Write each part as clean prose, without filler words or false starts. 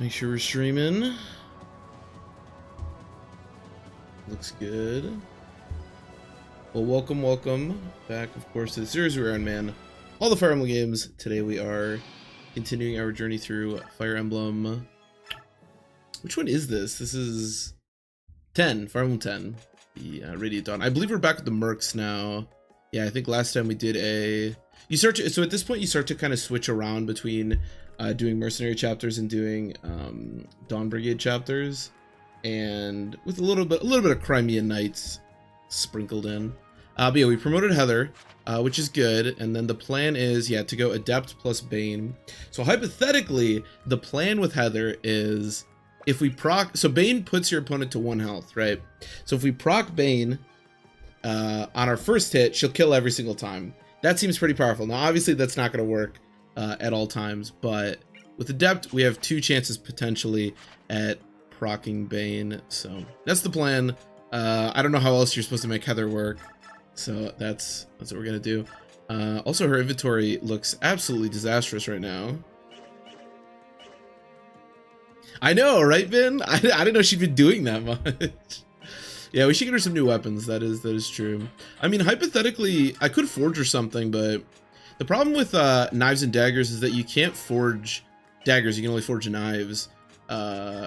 Make sure we're streaming. Looks good. Well, welcome back, of course, to the series we're on, man. All the Fire Emblem games. Today we are continuing our journey through Fire Emblem. Which one is this? This is 10, Fire Emblem 10, the Radiant Dawn. I believe we're back with the Mercs now. Yeah, I think last time we did a... So at this point you start to kind of switch around between doing mercenary chapters and doing Dawn Brigade chapters, and with a little bit of Crimean Knights sprinkled in. But yeah, we promoted Heather, which is good, and then the plan is, yeah, to go Adept plus Bane. So hypothetically, the plan with Heather is if we proc... So Bane puts your opponent to 1 health, right? So if we proc Bane on our first hit, she'll kill every single time. That seems pretty powerful. Now, obviously, that's not going to work at all times, but with Adept, we have 2 chances potentially at proccing Bane. So that's the plan. I don't know how else you're supposed to make Heather work. So that's what we're going to do. Also, her inventory looks absolutely disastrous right now. I know, right, Ben? I didn't know she'd been doing that much. Yeah, we should get her some new weapons. That is true. I mean, hypothetically, I could forge her something, but the problem with knives and daggers is that you can't forge daggers. You can only forge knives,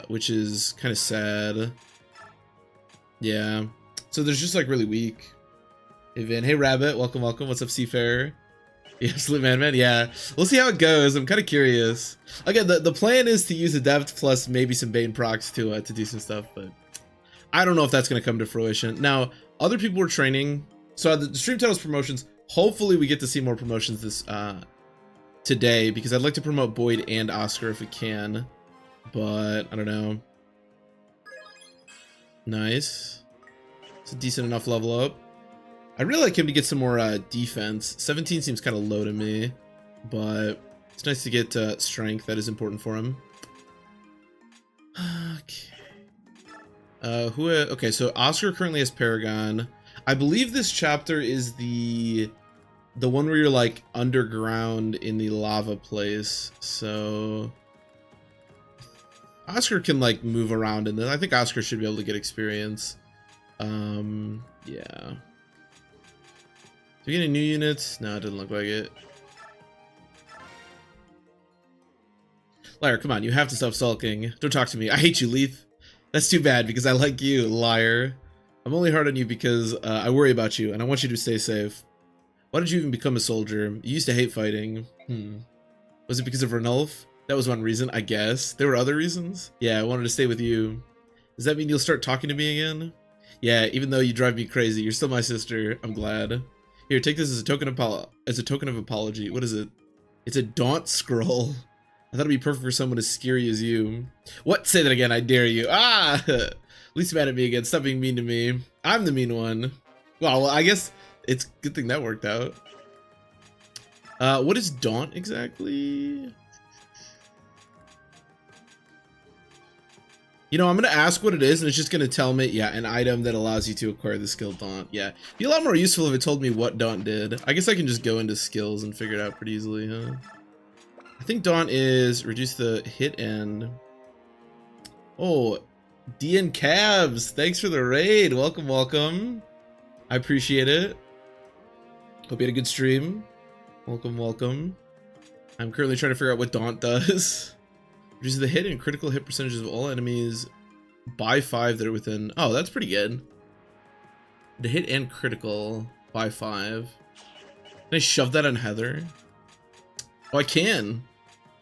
which is kind of sad. Yeah. So there's just like really weak. Hey, Vin. Hey, Rabbit. Welcome. What's up, Seafarer? Yeah, Absolute Man. Yeah. We'll see how it goes. I'm kind of curious. Again, the plan is to use Adept plus maybe some Bane procs to do some stuff, but I don't know if that's going to come to fruition. Now, other people were training. So the stream titles promotions. Hopefully we get to see more promotions this today, because I'd like to promote Boyd and Oscar if we can. But I don't know. Nice. It's a decent enough level up. I'd really like him to get some more defense. 17 seems kind of low to me, but it's nice to get strength. That is important for him. Okay. Okay, so Oscar currently has Paragon. I believe this chapter is the one where you're like underground in the lava place. So Oscar can like move around, and then I think Oscar should be able to get experience. Yeah. Do we get any new units? No, it doesn't look like it. Liar, come on, you have to stop sulking. Don't talk to me. I hate you, Leith. That's too bad, because I like you, liar. I'm only hard on you because I worry about you, and I want you to stay safe. Why did you even become a soldier? You used to hate fighting. Was it because of Ranulf? That was one reason, I guess. There were other reasons? Yeah, I wanted to stay with you. Does that mean you'll start talking to me again? Yeah, even though you drive me crazy, you're still my sister. I'm glad. Here, take this as a token of apology. What is it? It's a daunt scroll. I thought it'd be perfect for someone as scary as you. What? Say that again, I dare you. Ah! At least mad at me again. Stop being mean to me. I'm the mean one. Well, I guess it's a good thing that worked out. What is daunt exactly? You know, I'm going to ask what it is, and it's just going to tell me, yeah, an item that allows you to acquire the skill Daunt. Yeah, be a lot more useful if it told me what Daunt did. I guess I can just go into skills and figure it out pretty easily, huh? I think Daunt is reduce the hit and... Oh, DN Cabs, thanks for the raid. Welcome. I appreciate it. Hope you had a good stream. Welcome. I'm currently trying to figure out what Daunt does. Reduces the hit and critical hit percentages of all enemies by 5 that are within... Oh, that's pretty good. The hit and critical by 5. Can I shove that on Heather? Oh, I can.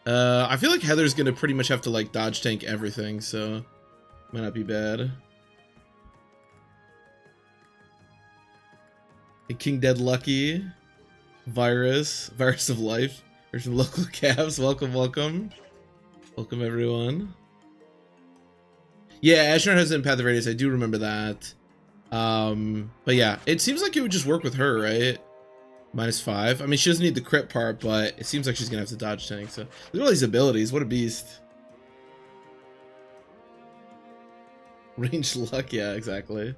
I feel like Heather's gonna pretty much have to like dodge tank everything, so might not be bad. Hey, King Dead Lucky. Virus of Life. There's some local cabs. Welcome. Welcome, everyone. Yeah, Ashnard has an Path of Radius. I do remember that. But yeah, it seems like it would just work with her, right? -5. I mean, she doesn't need the crit part, but it seems like she's gonna have to dodge tank. So look at all these abilities. What a beast. Ranged luck, yeah, exactly.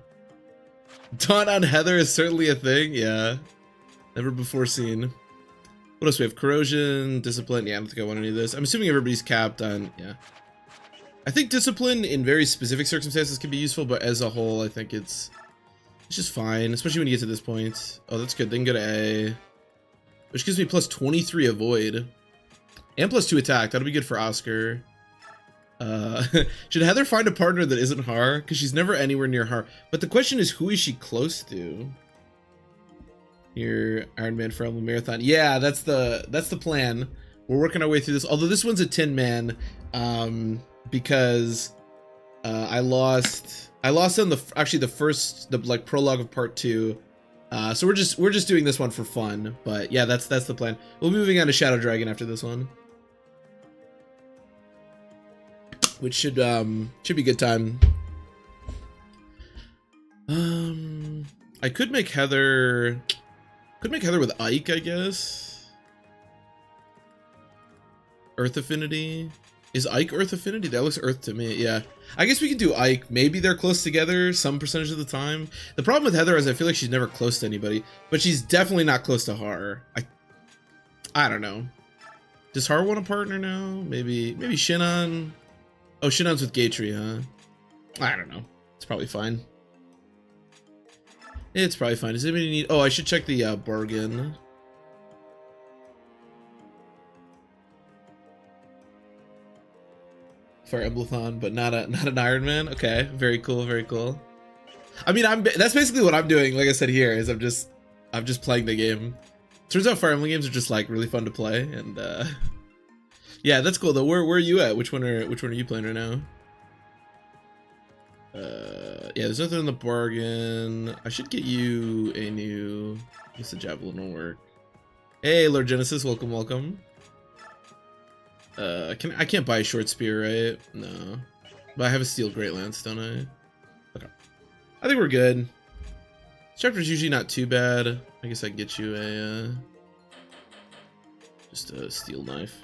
Daunt on Heather is certainly a thing, yeah. Never before seen. What else we have? Corrosion, Discipline. Yeah, I don't think I want any of this. I'm assuming everybody's capped on, yeah. I think discipline in very specific circumstances can be useful, but as a whole, I think it's just fine, especially when you get to this point. Oh, that's good. They can go to A, which gives me plus 23 avoid and plus 2 attack. That'll be good for Oscar. Should Heather find a partner that isn't Har? Because she's never anywhere near Har. But the question is, who is she close to? Here, Iron Man for Emblem Marathon. Yeah, that's the plan. We're working our way through this. Although this one's a Tin Man, because I lost on the like prologue of part 2. So we're just doing this one for fun. But yeah, that's the plan. We'll be moving on to Shadow Dragon after this one, which should be a good time. I could make Heather with Ike, I guess. Earth Affinity. Is Ike Earth Affinity? That looks Earth to me. Yeah, I guess we could do Ike. Maybe they're close together some percentage of the time. The problem with Heather is I feel like she's never close to anybody, but she's definitely not close to Har. I don't know. Does Har want a partner now? Maybe Shinon. Oh, Shinon's with Gatry, huh? I don't know. It's probably fine. It's probably fine. Does anybody need... Oh, I should check the bargain. Fire Emblemathon, but not an Iron Man. Okay, very cool, very cool. I mean, that's basically what I'm doing. Like I said here, is I'm just playing the game. Turns out Fire Emblem games are just like really fun to play, and yeah, that's cool though. Where are you at? Which one are you playing right now? Yeah, there's nothing in the bargain. I should get you a new... I guess the Javelin will work. Hey, Lord Genesis, welcome. I can't buy a short spear, right? No. But I have a steel great lance, don't I? Okay. I think we're good. This chapter's usually not too bad. I guess I can get you a just a steel knife.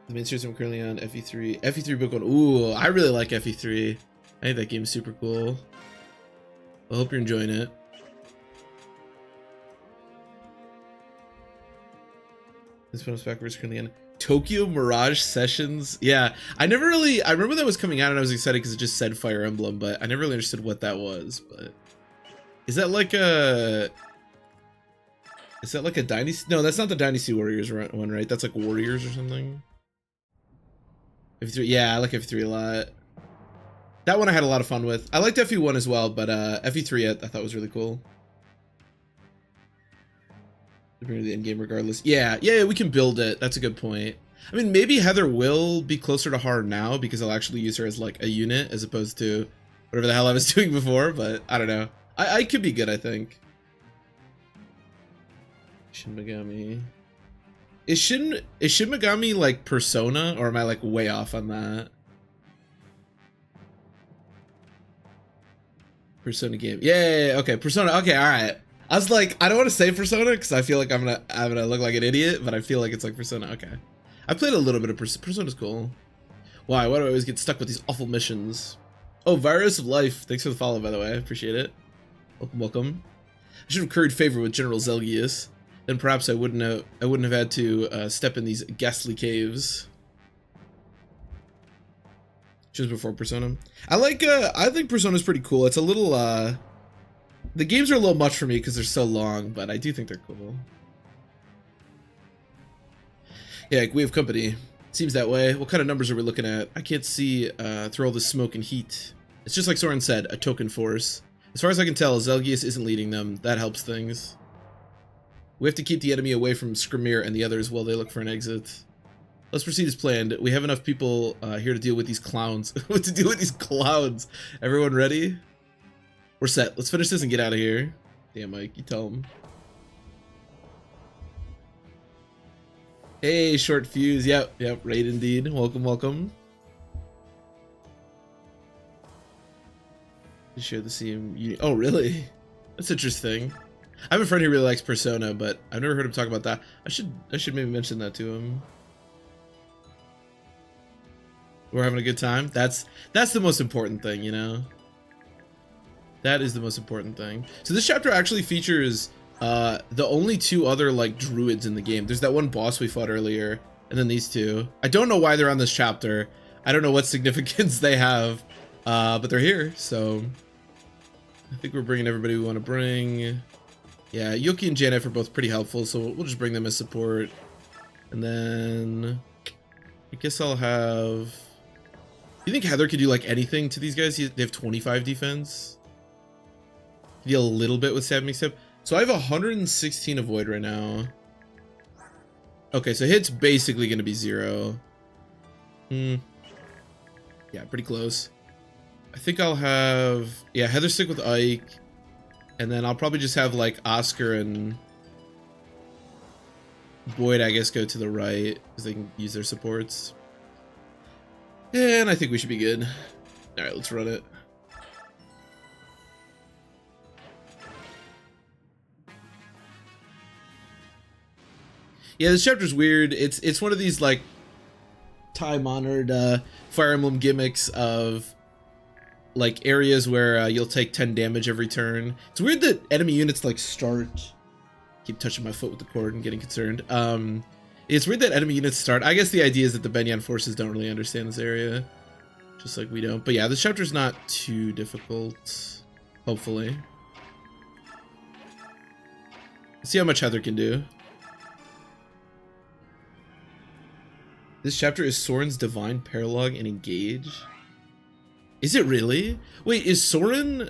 The main series I'm currently on, FE3. FE3 book 1. Ooh, I really like FE3. I think that game's super cool. I hope you're enjoying it. This bonus backwards currently on Tokyo Mirage Sessions. Yeah, I remember that was coming out and I was excited because it just said Fire Emblem, but I never really understood what that was. But is that like a Dynasty? No, that's not the Dynasty Warriors one, right? That's like Warriors or something. FE3, yeah, I like FE3 a lot. That one I had a lot of fun with. I liked FE1 as well, but FE3 I thought was really cool. Bring the end game regardless. Yeah, we can build it. That's a good point. I mean, maybe Heather will be closer to Har now because I'll actually use her as like a unit as opposed to whatever the hell I was doing before. But I don't know. I could be good, I think. Shin Megami. Is Shin Megami like Persona, or am I like way off on that? Persona game. Yeah. Okay, Persona. Okay, all right. I was like, I don't want to say Persona because I feel like I'm gonna look like an idiot, but I feel like it's like Persona. Okay, I played a little bit of Persona's cool. Why do I always get stuck with these awful missions? Oh, Virus of Life. Thanks for the follow, by the way. I appreciate it. Welcome. I should have curried favor with General Zelgius. Then perhaps I wouldn't have had to step in these ghastly caves. Just before Persona. I think Persona's pretty cool. It's a little the games are a little much for me because they're so long, but I do think they're cool. Yeah, we have company. Seems that way. What kind of numbers are we looking at? I can't see through all this smoke and heat. It's just like Soren said, a token force. As far as I can tell, Zelgius isn't leading them. That helps things. We have to keep the enemy away from Skrimir and the others while they look for an exit. Let's proceed as planned. We have enough people here to deal with these clowns. Everyone ready? We're set. Let's finish this and get out of here. Damn, Mike, you tell him. Hey, short fuse. Yep, raid indeed. Welcome. You share the same. Oh, really? That's interesting. I have a friend who really likes Persona, but I've never heard him talk about that. I should maybe mention that to him. We're having a good time. That's the most important thing, you know. That is the most important thing. So this chapter actually features the only 2 other like druids in the game. There's that one boss we fought earlier, And then these two. I don't know why they're on this chapter. I don't know what significance they have, but they're here, so I think we're bringing everybody we want to bring. Yeah, Yuki and Janet are both pretty helpful, so we'll just bring them as support. And then I guess I'll have... You think Heather could do like anything to these guys? They have 25 defense. Deal a little bit with stabbing step. So I have 116 avoid right now. Okay, so hit's basically going to be 0. Yeah, pretty close. I think I'll have... Yeah, Heather stick with Ike. And then I'll probably just have like Oscar and Boyd, I guess, go to the right because they can use their supports. And I think we should be good. All right, let's run it. Yeah, this chapter's weird. It's one of these like time-honored Fire Emblem gimmicks of like areas where you'll take 10 damage every turn. It's weird that enemy units like start... Keep touching my foot with the cord and getting concerned. It's weird that enemy units start... I guess the idea is that the Benyan forces don't really understand this area. Just like we don't. But yeah, this chapter's not too difficult. Hopefully. Let's see how much Heather can do. This chapter is Soren's Divine Paralogue and Engage. Is it really? Wait, is Soren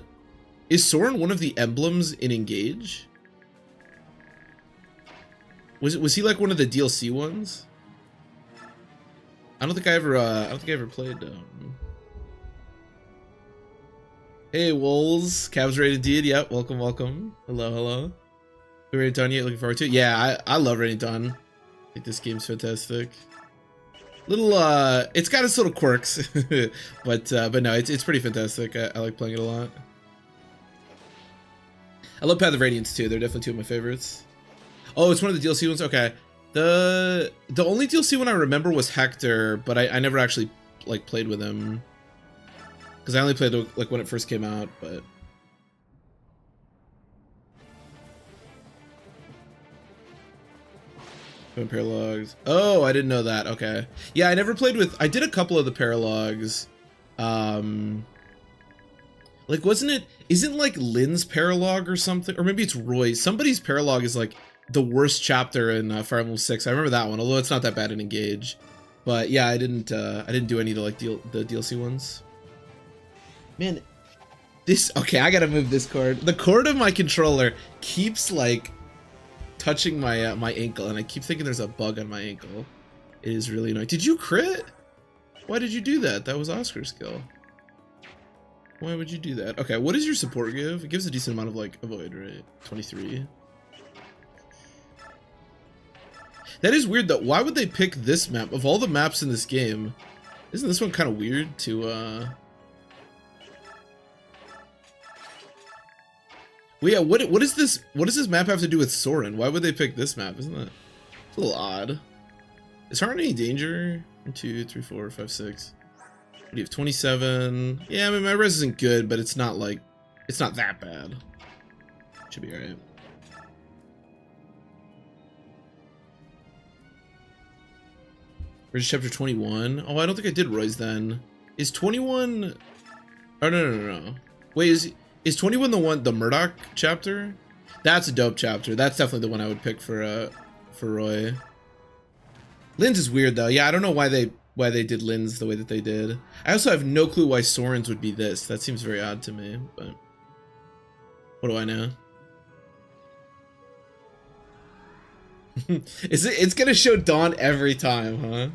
one of the emblems in Engage? Was he like one of the DLC ones? I don't think I ever played. Hey Wolves, Cavs rated Deed. Yep, welcome, welcome. Hello, hello. Rated Dawn yet? Looking forward to it. Yeah, I love Rated Dawn. I think this game's fantastic. Little it's got its little quirks, but no, it's pretty fantastic. I like playing it a lot. I love Path of Radiance too. They're definitely two of my favorites. Oh, it's one of the DLC ones. Okay, the only DLC one I remember was Hector, but I never actually like played with him because I only played like when it first came out. But paralogs. Oh, I didn't know that. Okay. Yeah, I never played with... I did a couple of the paralogs. Like, wasn't it... Isn't, like, Lynn's paralog or something? Or maybe it's Roy's. Somebody's paralog is, like, the worst chapter in Fire Emblem 6. I remember that one, although it's not that bad in Engage. But, yeah, I didn't do any of the, like, the DLC ones. Man, this... Okay, I gotta move this cord. The cord of my controller keeps, like... touching my my ankle, and I keep thinking there's a bug on my ankle. It is really annoying. Did you crit? Why did you do that? That was Oscar's skill. Why would you do that? Okay, what does your support give? It gives a decent amount of like avoid, right? 23. That is weird though. Why would they pick this map of all the maps in this game? Isn't this one kind of weird to Well, yeah, what is this? What does this map have to do with Soren? Why would they pick this map? Isn't that it's a little odd? Is Heart in any danger? 1, 2, 3, 4, 5, 6. What do you have? 27. Yeah, I mean my res isn't good, but it's not like it's not that bad. Should be alright. Where's chapter 21? Oh, I don't think I did Roy's then. Is 21? Oh no. Wait, is 21 the Murdoch chapter? That's a dope chapter. That's definitely the one I would pick for Roy. Lynn's is weird though. Yeah, I don't know why they did Lynn's the way that they did. I also have no clue why Soren's would be this. That seems very odd to me, but what do I know? It's gonna show Dawn every time, huh?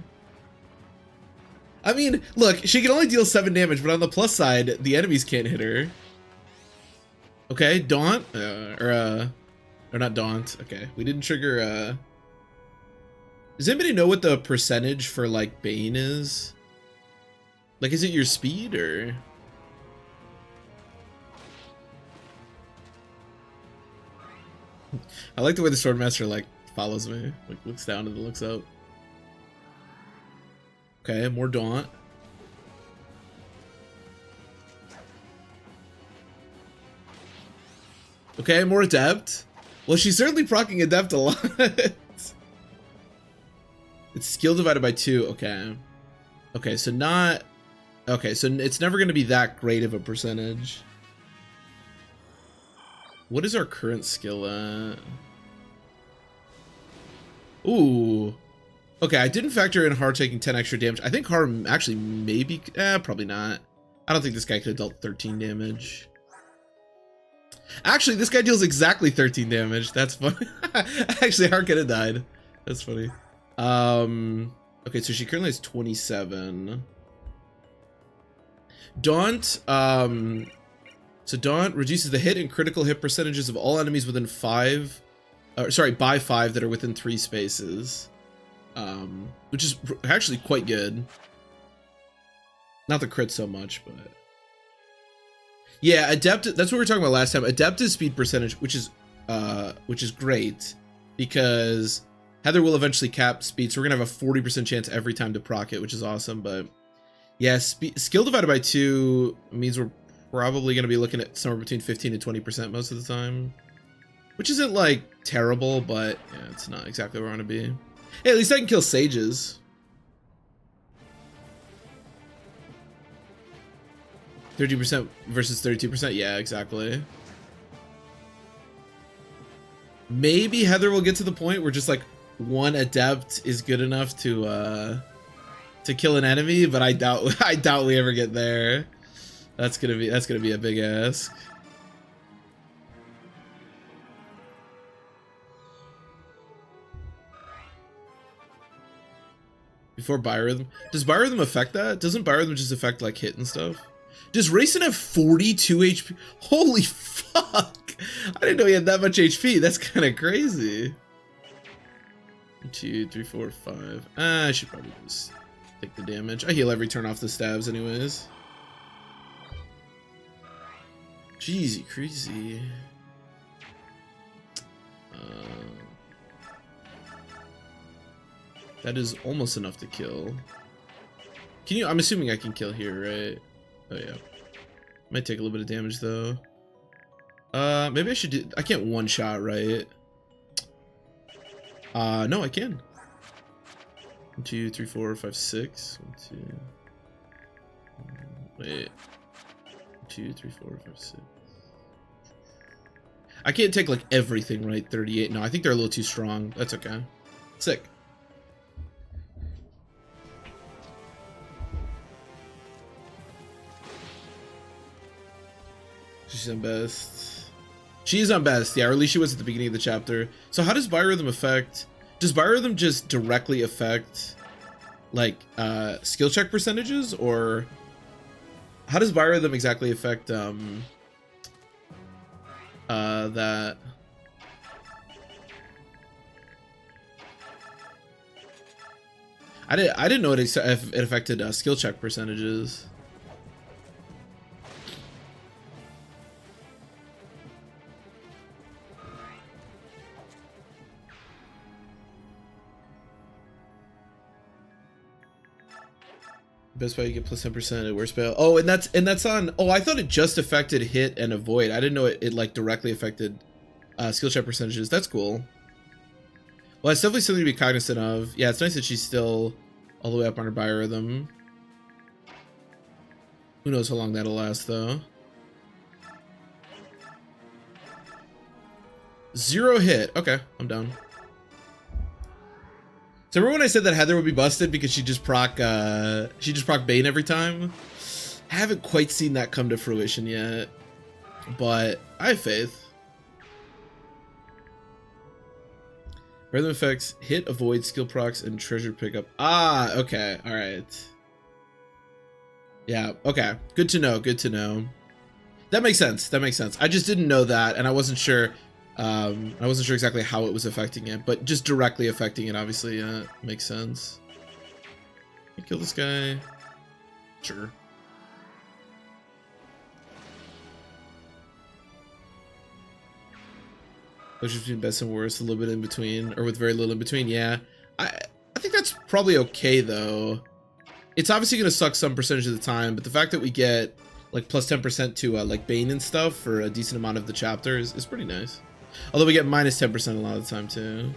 I mean, look, she can only deal 7 damage, but on the plus side, the enemies can't hit her. Okay, Daunt, or not Daunt. Okay, we didn't trigger, Does anybody know what the percentage for, like, Bane is? Like, is it your speed, or? I like the way the Swordmaster, like, follows me. Like, looks down and then looks up. Okay, more Daunt. Okay, more Adept. Well, she's certainly proccing Adept a lot. It's skill divided by 2. Okay. Okay, so not... Okay, so it's never going to be that great of a percentage. What is our current skill at? Ooh. Okay, I didn't factor in Har taking 10 extra damage. I think Har actually maybe... probably not. I don't think this guy could have dealt 13 damage. Actually, this guy deals exactly 13 damage. That's funny. Actually, Har could have died. That's funny. Okay, so she currently has 27. Daunt, so Daunt reduces the hit and critical hit percentages of all enemies within 5, by 5 that are within 3 spaces. Which is actually quite good. Not the crit so much, but... Yeah, Adept, that's what we were talking about last time. Adept is speed percentage, which is great, because Heather will eventually cap speed, so we're gonna have a 40% chance every time to proc it, which is awesome, but... Yeah, skill divided by 2 means we're probably going to be looking at somewhere between 15 and 20% most of the time. Which isn't, like, terrible, but yeah, it's not exactly where I want to be. Hey, at least I can kill sages. 30% versus 32%? Yeah, exactly. Maybe Heather will get to the point where just, like, one adept is good enough to kill an enemy, but I doubt we ever get there. That's gonna be a big ask. Before Biorhythm. Does Biorhythm affect that? Doesn't Biorhythm just affect like hit and stuff? Does Rayson have 42 HP? Holy fuck! I didn't know he had that much HP. That's kind of crazy. 1, 2, 3, 4, 5. I should probably just take the damage. I heal every turn off the stabs anyways. Jeezy crazy. That is almost enough to kill. Can you... I'm assuming I can kill here, right? Oh yeah. Might take a little bit of damage though. Maybe I should do... I can't one shot, right? No, I can. 1, 2, 3, 4, 5, 6. 1, 2. Wait. 1, 2, 3, 4, 5, 6. I can't take like everything, right? 38. No, I think they're a little too strong. That's okay. Sick. She's on best. She's on best, yeah, or at least she was at the beginning of the chapter. So how does Biorhythm affect... Does Biorhythm just directly affect, like, skill check percentages, or... How does Biorhythm exactly affect, that... I didn't know it affected skill check percentages. Best buy you get plus 10% at worst spell. Oh, and that's on... Oh, I thought it just affected hit and avoid. I didn't know it like directly affected skill check percentages. That's cool. Well, it's definitely something to be cognizant of. Yeah, it's nice that she's still all the way up on her biorhythm. Who knows how long that'll last, though. 0 hit. Okay, I'm down. So remember when I said that Heather would be busted because she just proc Bane every time? I haven't quite seen that come to fruition yet, but I have faith. Rhythm effects, hit, avoid, skill procs, and treasure pickup. Ah, okay, all right. Yeah, okay, good to know, good to know. That makes sense, that makes sense. I just didn't know that, and I wasn't sure exactly how it was affecting it, but just directly affecting it, obviously, makes sense. Can I kill this guy? Sure. Which between best and worst, a little bit in between, or with very little in between. Yeah, I think that's probably okay though. It's obviously gonna suck some percentage of the time, but the fact that we get like plus 10% to like Bane and stuff for a decent amount of the chapter is pretty nice. Although we get minus 10% a lot of the time too.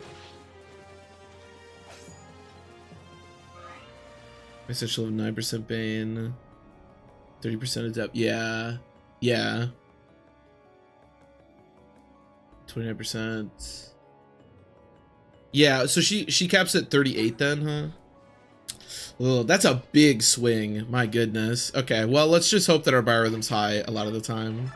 Essential of 9% Bane. 30% adept. Yeah. Yeah. 29%. Yeah, so she caps at 38 then, huh? Oh, that's a big swing. My goodness. Okay, well, let's just hope that our biorhythm's high a lot of the time.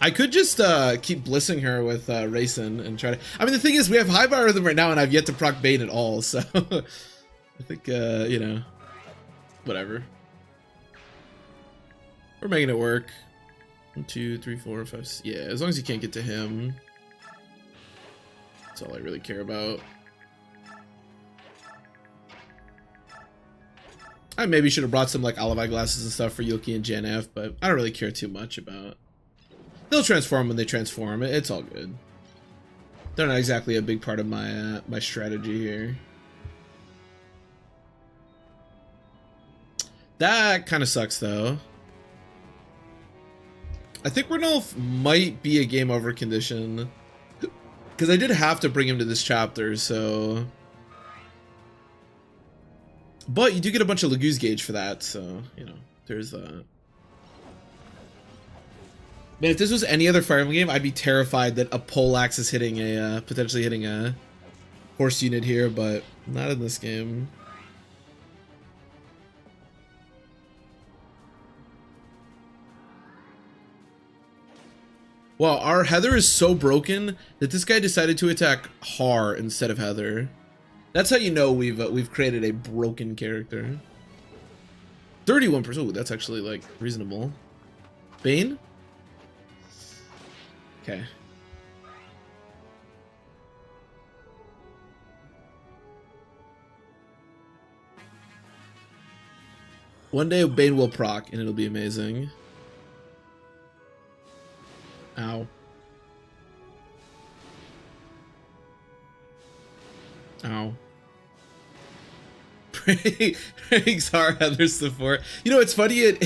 I could just keep blissing her with Racing and try to... I mean, the thing is, we have high biorhythm right now, and I've yet to proc Bane at all, so... I think, you know... Whatever. We're making it work. 1, 2, 3, 4, 5... Yeah, as long as you can't get to him. That's all I really care about. I maybe should have brought some like olive eye glasses and stuff for Yuki and Janef, but I don't really care too much about. They'll transform when they transform. It's all good. They're not exactly a big part of my my strategy here. That kind of sucks though. I think Ranulf might be a game over condition because I did have to bring him to this chapter, so. But you do get a bunch of Lagoose Gauge for that, so, you know, there's that. Man, if this was any other Fire Emblem game, I'd be terrified that a Poleaxe is hitting a, potentially hitting a horse unit here, but not in this game. Wow, our Heather is so broken that this guy decided to attack Har instead of Heather. That's how you know we've created a broken character. 31%. Ooh, that's actually like reasonable. Bane? Okay. One day Bane will proc and it'll be amazing. Ow. Ow. Praying Har Heather support. You know, it's funny,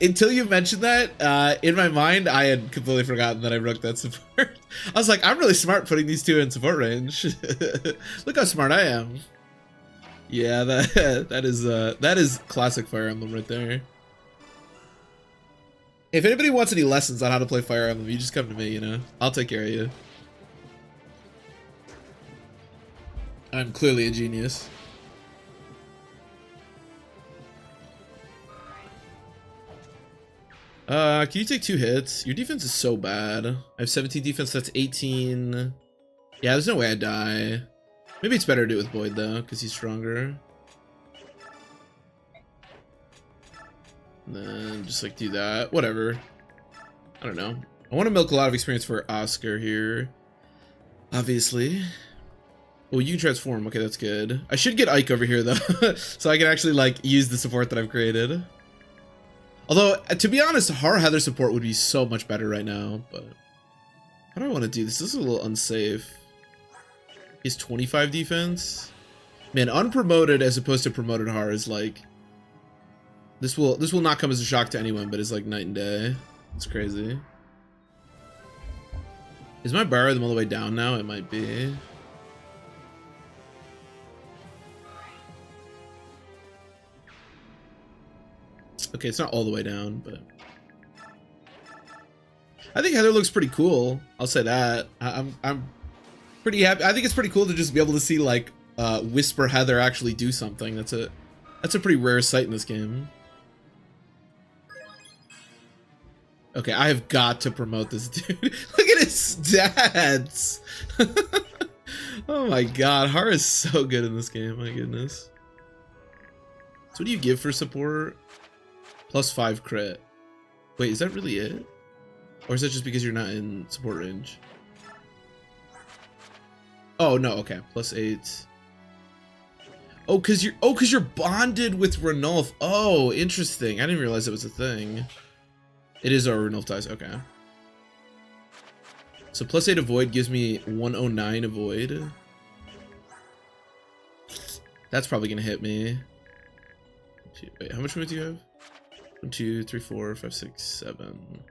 until you mentioned that, in my mind, I had completely forgotten that I broke that support. I was like, I'm really smart putting these two in support range. Look how smart I am. Yeah, that is classic Fire Emblem right there. If anybody wants any lessons on how to play Fire Emblem, you just come to me, you know? I'll take care of you. I'm clearly a genius. Can you take 2 hits? Your defense is so bad. I have 17 defense, that's 18. Yeah, there's no way I die. Maybe it's better to do it with Boyd though, because he's stronger. And then just like do that. Whatever. I don't know. I want to milk a lot of experience for Oscar here. Obviously. Oh, you can transform. Okay, that's good. I should get Ike over here, though, so I can actually, like, use the support that I've created. Although, to be honest, Har Heather support would be so much better right now, but... How do I want to do this? This is a little unsafe. He's 25 defense? Man, unpromoted as opposed to promoted Har is, like... This will not come as a shock to anyone, but it's, like, night and day. It's crazy. Is my biorhythm all the way down now? It might be. Okay, it's not all the way down, but I think Heather looks pretty cool. I'll say that. I'm pretty happy. I think it's pretty cool to just be able to see like Whisper Heather actually do something. That's a pretty rare sight in this game. Okay, I have got to promote this dude. Look at his stats. Oh my god, Har is so good in this game. My goodness. So what do you give for support? +5 crit. Wait, is that really it? Or is that just because you're not in support range? Oh no, okay. +8. Oh, cause you're bonded with Ranulf. Oh, interesting. I didn't realize it was a thing. It is our Ranulf ties, okay. So +8 avoid gives me 109 avoid. That's probably gonna hit me. Wait, how much movement do you have? 1, 2, 3, 4, 5, 6, 7.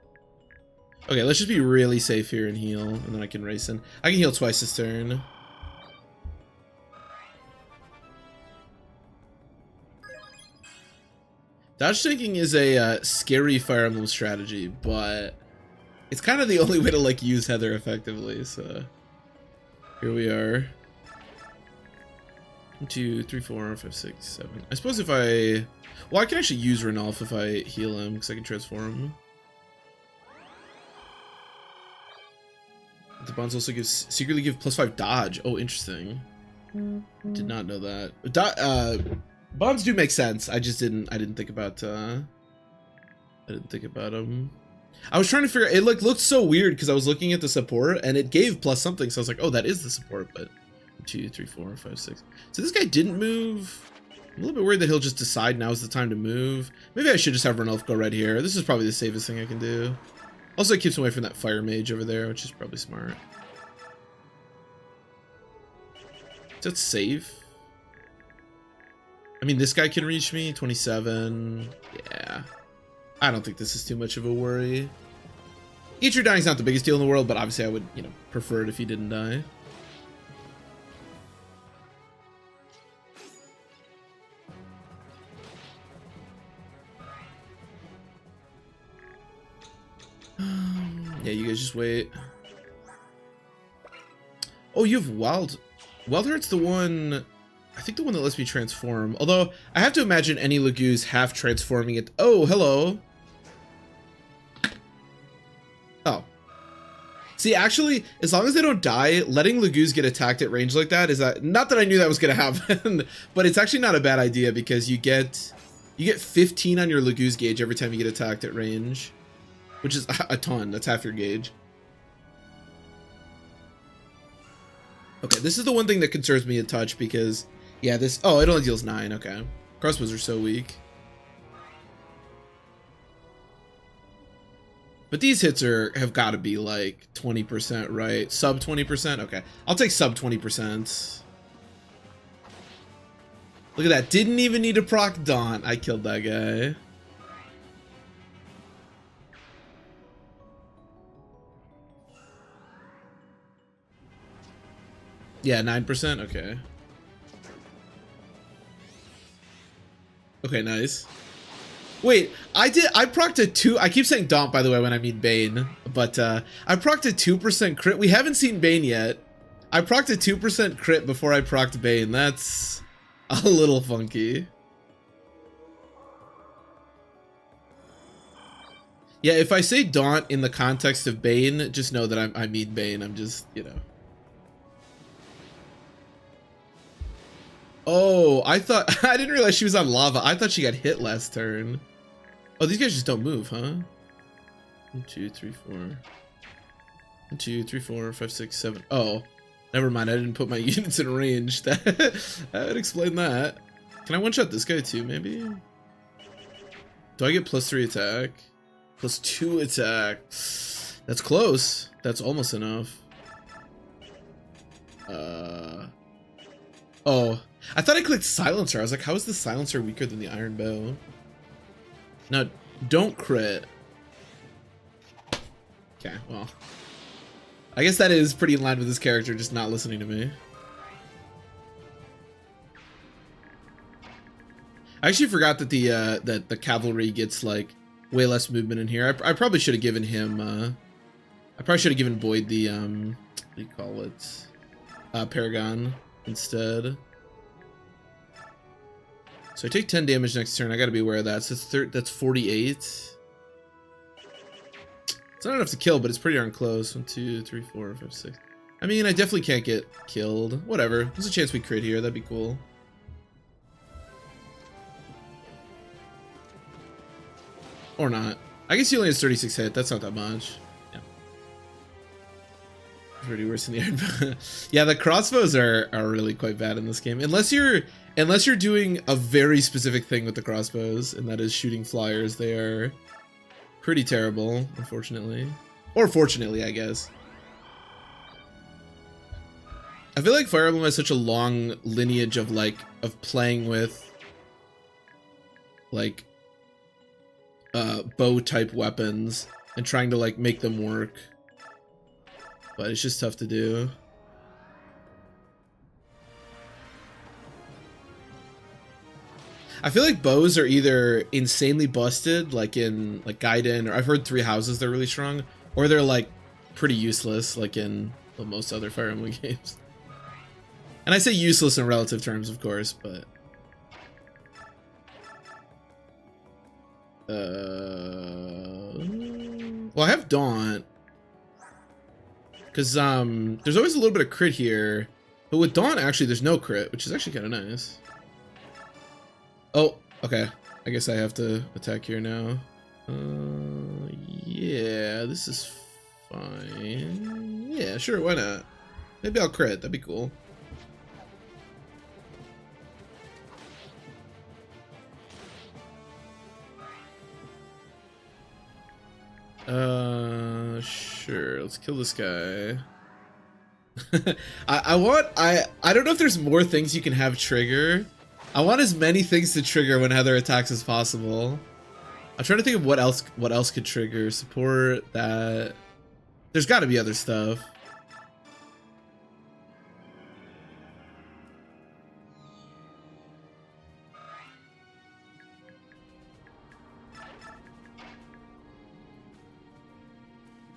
Okay, let's just be really safe here and heal, and then I can race in. I can heal twice this turn. Dodge tanking is a scary Fire Emblem strategy, but it's kind of the only way to like use Heather effectively. So here we are. 1, 2, 3, 4, 5, 6, 7. I suppose if I, well, I can actually use Renalf if I heal him because I can transform him. The bonds also secretly give +5 dodge. Oh, interesting. Did not know that. Bonds do make sense. I didn't think about I didn't think about them. I was trying to figure it like looked so weird because I was looking at the support and it gave plus something, so I was like, oh, that is the support, but 2, 3, 4, 5, 6. So this guy didn't move. I'm a little bit worried that he'll just decide now's the time to move. Maybe I should just have Renalf go right here. This is probably the safest thing I can do. Also, it keeps him away from that fire mage over there, which is probably smart. Is that safe? I mean, this guy can reach me, 27. Yeah. I don't think this is too much of a worry. Eater dying is not the biggest deal in the world, but obviously I would, you know, prefer it if he didn't die. Yeah, you guys just wait. Oh, you have Wild Heart's the one, I think the one that lets me transform. Although, I have to imagine any Lagoos half transforming it. Oh, hello. Oh. See, actually, as long as they don't die, letting Lagoos get attacked at range like that is not that I knew that was going to happen, but it's actually not a bad idea because you get 15 on your Lagoos gauge every time you get attacked at range, which is a ton. That's half your gauge. Okay, this is the one thing that concerns me a touch because, yeah, this, oh, it only deals 9, okay. Crossbows are so weak. But these hits have got to be like 20%, right? Sub 20%? Okay, I'll take sub 20%. Look at that, didn't even need to proc Daunt. I killed that guy. Yeah, 9%, okay. Okay, nice. Wait, I procced a 2, I keep saying Daunt by the way when I mean Bane, but I procced a 2% crit. We haven't seen Bane yet. I procced a 2% crit before I procced Bane. That's a little funky. Yeah, if I say Daunt in the context of Bane, just know that I mean Bane. I'm just, you know. Oh, I thought, I didn't realize she was on lava. I thought she got hit last turn. Oh, these guys just don't move, huh? 1, 2, 3, 4. 1, 2, 3, 4, 5, 6, 7. Oh, never mind. I didn't put my units in range. That would explain that. Can I one-shot this guy too, maybe? Do I get +3 attack? +2 attack. That's close. That's almost enough. Oh, I thought I clicked silencer. I was like, how is the silencer weaker than the iron bow? No, don't crit. Okay, well, I guess that is pretty in line with this character just not listening to me. I actually forgot that the cavalry gets like way less movement in here. I probably should have given him I probably should have given Boyd the what do you call it, Paragon instead. So I take 10 damage next turn. I gotta be aware of that. So that's 48. It's not enough to kill, but it's pretty darn close. 1, 2, 3, 4, 5, 6. I mean, I definitely can't get killed. Whatever. There's a chance we crit here. That'd be cool. Or not. I guess he only has 36 hit. That's not that much. Yeah. It's already worse than the iron. Yeah, the crossbows are really quite bad in this game. Unless you're doing a very specific thing with the crossbows, and that is shooting flyers, they are pretty terrible, unfortunately. Or fortunately, I guess. I feel like Fire Emblem has such a long lineage of playing with like bow type weapons and trying to like make them work. But it's just tough to do. I feel like bows are either insanely busted, like in like Gaiden, or I've heard Three Houses they're really strong, or they're like pretty useless, like in well, most other Fire Emblem games. And I say useless in relative terms, of course, but well, I have Daunt because there's always a little bit of crit here, but with Daunt actually there's no crit, which is actually kind of nice. Oh, okay. I guess I have to attack here now. Yeah, this is fine. Yeah, sure, why not? Maybe I'll crit, that'd be cool. Sure, let's kill this guy. I don't know if there's more things you can have trigger. I want as many things to trigger when Heather attacks as possible. I'm trying to think of what else could trigger. Support that. There's got to be other stuff.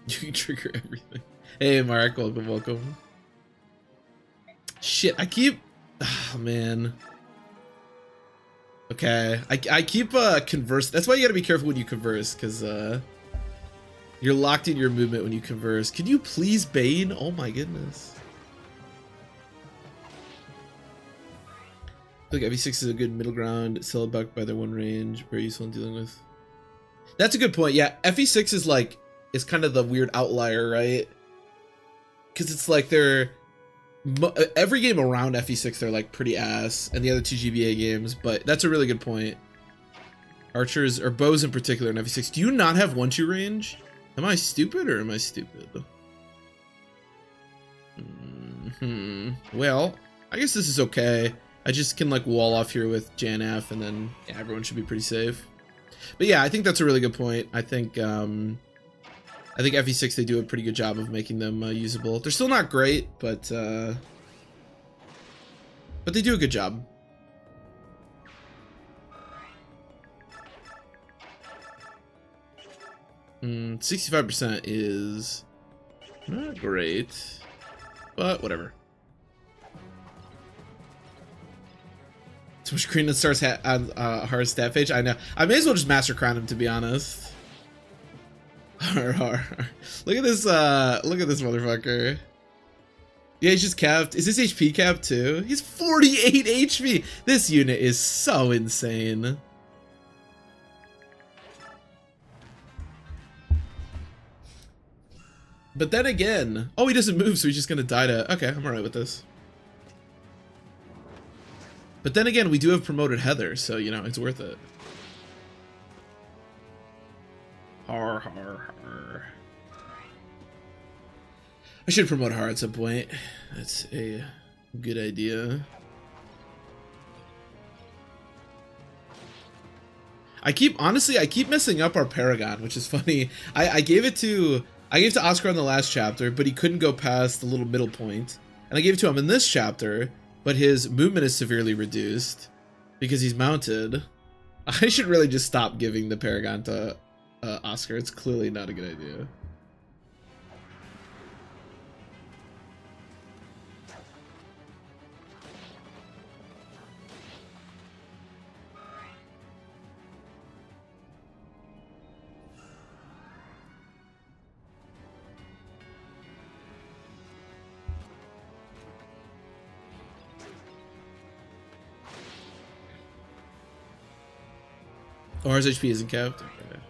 You can trigger everything. Hey, Mark, welcome, welcome. Shit, I keep... Oh, man. Okay, I keep converse. That's why you gotta be careful when you converse, because you're locked in your movement when you converse. Can you please Bane? Oh my goodness. I feel like FE6 is a good middle ground. Sell it back by their one range. Very useful in dealing with. That's a good point. Yeah, FE6 is like... is kind of the weird outlier, right? Because it's like they're every game around FE6 they're like pretty ass, and the other two GBA games. But that's a really good point. Archers or bows in particular in FE6. Do you not have 1-2 range? Am I stupid or am I stupid? Well, I guess this is okay. I just can like wall off here with Janaf, and then yeah, everyone should be pretty safe. But yeah, I think that's a really good point. I think FE6 they do a pretty good job of making them usable. They're still not great, but they do a good job. Mm, 65% is not great, but whatever. So much green that starts on hard stat page. I know. I may as well just Master Crown him, to be honest. Look at this motherfucker. Yeah, he's just capped. Is this HP capped too? He's 48 HP. This unit is so insane. But then again, oh, he doesn't move, so he's just gonna die to. Okay, I'm alright with this. But then again, we do have promoted Heather, so you know it's worth it. Har har har. I should promote Har at some point. That's a good idea. I keep messing up our Paragon, which is funny. I gave it to Oscar in the last chapter, but he couldn't go past the little middle point. And I gave it to him in this chapter, but his movement is severely reduced because he's mounted. I should really just stop giving the Paragon to Oscar. It's clearly not a good idea. Oh, his HP isn't capped? Okay.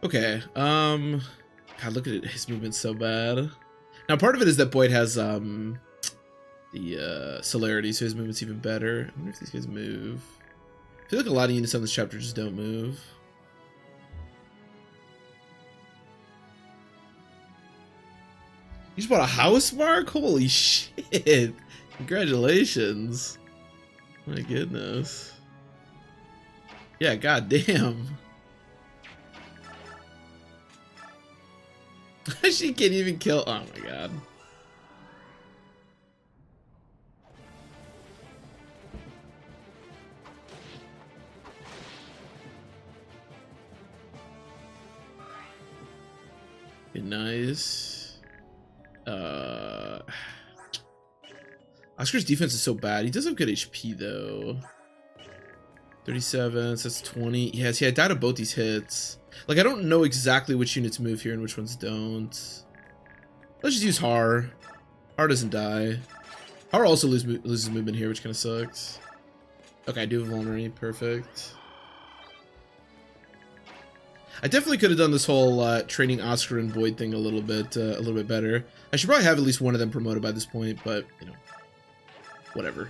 Okay. Okay. God, look at it. His movement's so bad. Now, part of it is that Boyd has the celerity, so his movement's even better. I wonder if these guys move. I feel like a lot of units on this chapter just don't move. You just bought a house, Mark? Holy shit. Congratulations. My goodness. Yeah, goddamn. She can't even kill. Oh my god. Okay, nice. Oscar's defense is so bad. He does have good HP though. 37, so that's 20. Yeah, see, I died of both these hits. Like, I don't know exactly which units move here and which ones don't. Let's just use Har. Har doesn't die. Har also loses movement here, which kind of sucks. Okay, I do have Vulnerary. Perfect. I definitely could have done this whole training Oscar and Void thing a little bit better. I should probably have at least one of them promoted by this point, but, you know, whatever.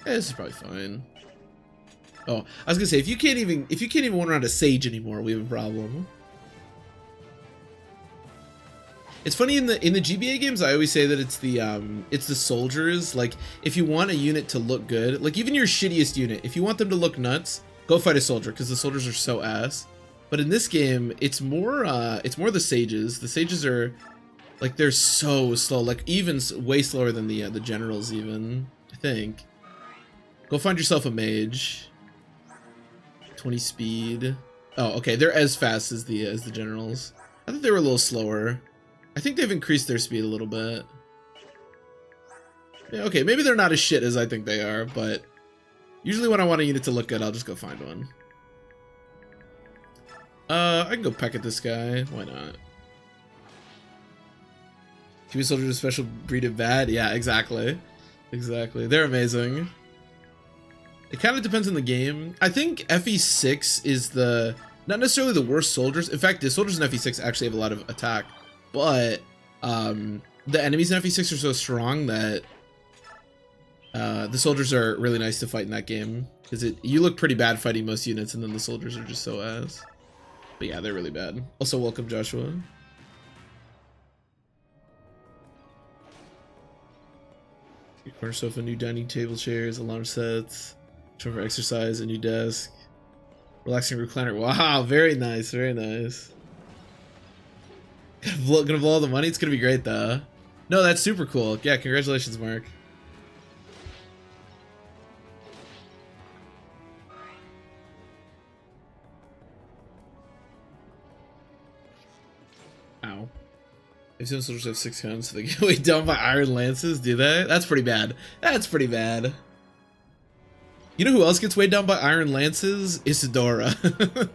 Yeah, this is probably fine. Oh, I was gonna say if you can't even run around a Sage anymore, we have a problem. It's funny in the GBA games, I always say that it's the soldiers. Like, if you want a unit to look good, like even your shittiest unit, if you want them to look nuts, go fight a soldier because the soldiers are so ass. But in this game, it's more the sages. The sages are like they're so slow, like even way slower than the generals even. I think. Go find yourself a mage. 20 speed. Oh, okay, they're as fast as the generals. I thought they were a little slower. I think they've increased their speed a little bit. Yeah, okay, maybe they're not as shit as I think they are, but usually when I want a unit to look good, I'll just go find one. I can go peck at this guy. Why not? TV soldiers a special breed of bad? Yeah, exactly. Exactly. They're amazing. It kind of depends on the game. I think FE6 is not necessarily the worst soldiers. In fact, the soldiers in FE6 actually have a lot of attack. But the enemies in FE6 are so strong that the soldiers are really nice to fight in that game. Because you look pretty bad fighting most units, and then the soldiers are just so ass. But yeah, they're really bad. Also, welcome, Joshua. Corner sofa, new dining table chairs, alarm sets, for exercise, a new desk, relaxing recliner. Wow, very nice, very nice. Gonna blow all the money. It's gonna be great though. No, that's super cool. Yeah, congratulations, Mark. Ow. If some soldiers have 6 guns, so they get weighed down by iron lances, do they? That's pretty bad. That's pretty bad. You know who else gets weighed down by iron lances? Isadora. Do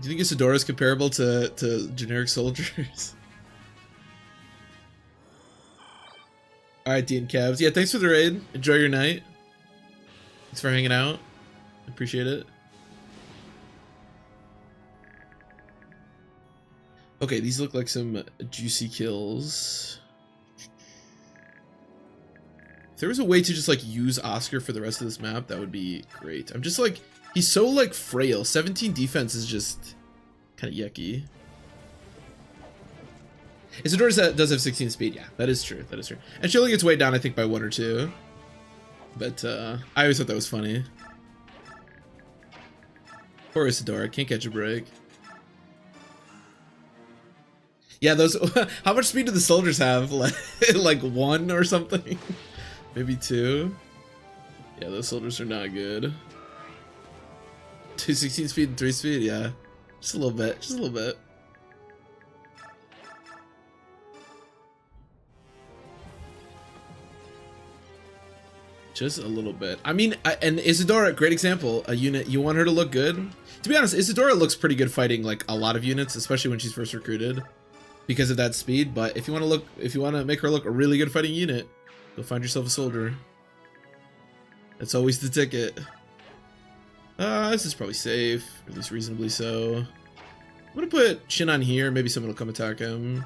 you think Isadora is comparable to generic soldiers? Alright, Dean Cabs. Yeah, thanks for the raid. Enjoy your night. Thanks for hanging out. Appreciate it. Okay, these look like some juicy kills. If there was a way to just like use Oscar for the rest of this map, that would be great. I'm just like, he's so like frail. 17 defense is just kind of yucky. Isadora does have 16 speed. Yeah, that is true. That is true. And she only gets weighed down, I think, by 1 or 2. But I always thought that was funny. Poor Isadora, can't catch a break. Yeah, those. How much speed do the soldiers have? Like 1 or something? Maybe 2. Yeah, those soldiers are not good. 216 speed and 3 speed. Yeah, just a little bit. Just a little bit. Just a little bit. I mean, and Isadora, great example. A unit you want her to look good. To be honest, Isadora looks pretty good fighting like a lot of units, especially when she's first recruited, because of that speed. But if you want to make her look a really good fighting unit, go find yourself a soldier. That's always the ticket. This is probably safe, at least reasonably so. I'm gonna put Shin on here. Maybe someone will come attack him.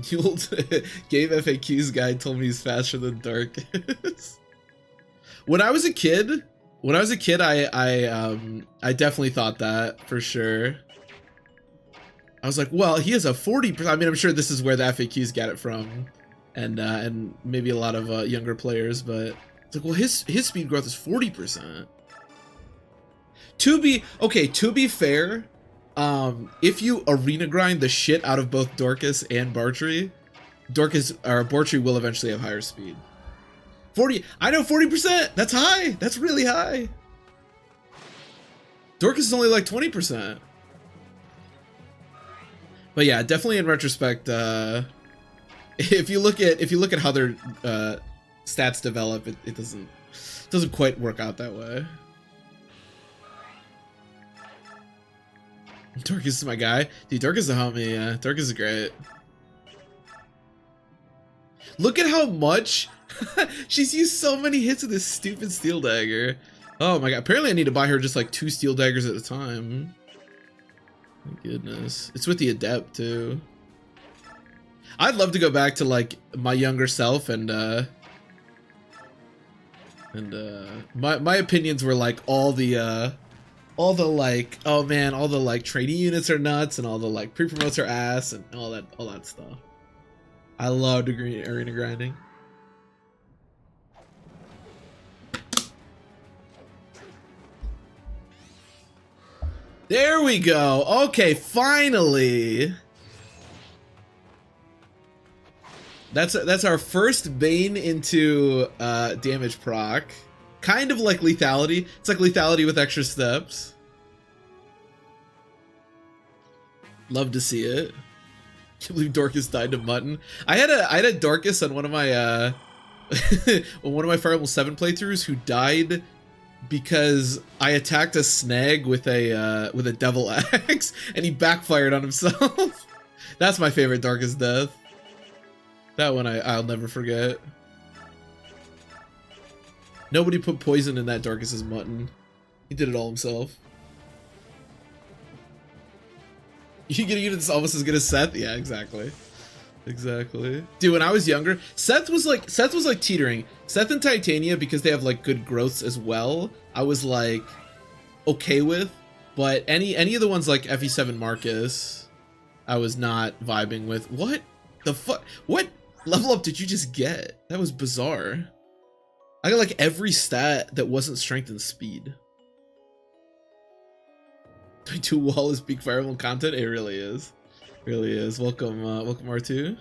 The old game FAQs guy told me he's faster than Darkus. When I was a kid, I definitely thought that for sure. I was like, well, he has a 40%. I mean, I'm sure this is where the FAQs get it from, and maybe a lot of younger players. But it's like, well, his speed growth is 40%. To be fair, if you arena grind the shit out of both Dorcas and Bartry, Bartry will eventually have higher speed. 40, I know 40%. That's high. That's really high. Dorcas is only like 20%. But yeah, definitely in retrospect, if you look at how their stats develop, it doesn't quite work out that way. Dorcas is my guy. Dude, Dorcas is a homie, yeah. Dorcas is great. Look at how much she's used so many hits with this stupid steel dagger. Oh my god, apparently I need to buy her just like 2 steel daggers at a time. My goodness. It's with the adept too. I'd love to go back to like my younger self and my opinions were like all the like, oh man, all the like trading units are nuts and all the like pre-promotes are ass and all that stuff. I loved arena grinding. There we go. Okay, finally. That's our first Bane into damage proc. Kind of like lethality. It's like lethality with extra steps. Love to see it. Can't believe Dorcas died to mutton. I had a Dorcas on one of my on one of my Fire Emblem 7 playthroughs who died because I attacked a snag with a devil axe and he backfired on himself. That's my favorite Dorcas death. That one I'll never forget. Nobody put poison in that Dorcas's mutton. He did it all himself. You get a unit that's almost as good as Seth? Yeah, exactly. Exactly. Dude, when I was younger, Seth was like teetering. Seth and Titania, because they have like good growths as well, I was like okay with. But any of the ones like FE7 Marcus, I was not vibing with. What the fuck? What level up did you just get? That was bizarre. I got like every stat that wasn't strength and speed. 22 wall is peak Fire Emblem content. It really is. Really is. Welcome, welcome R2.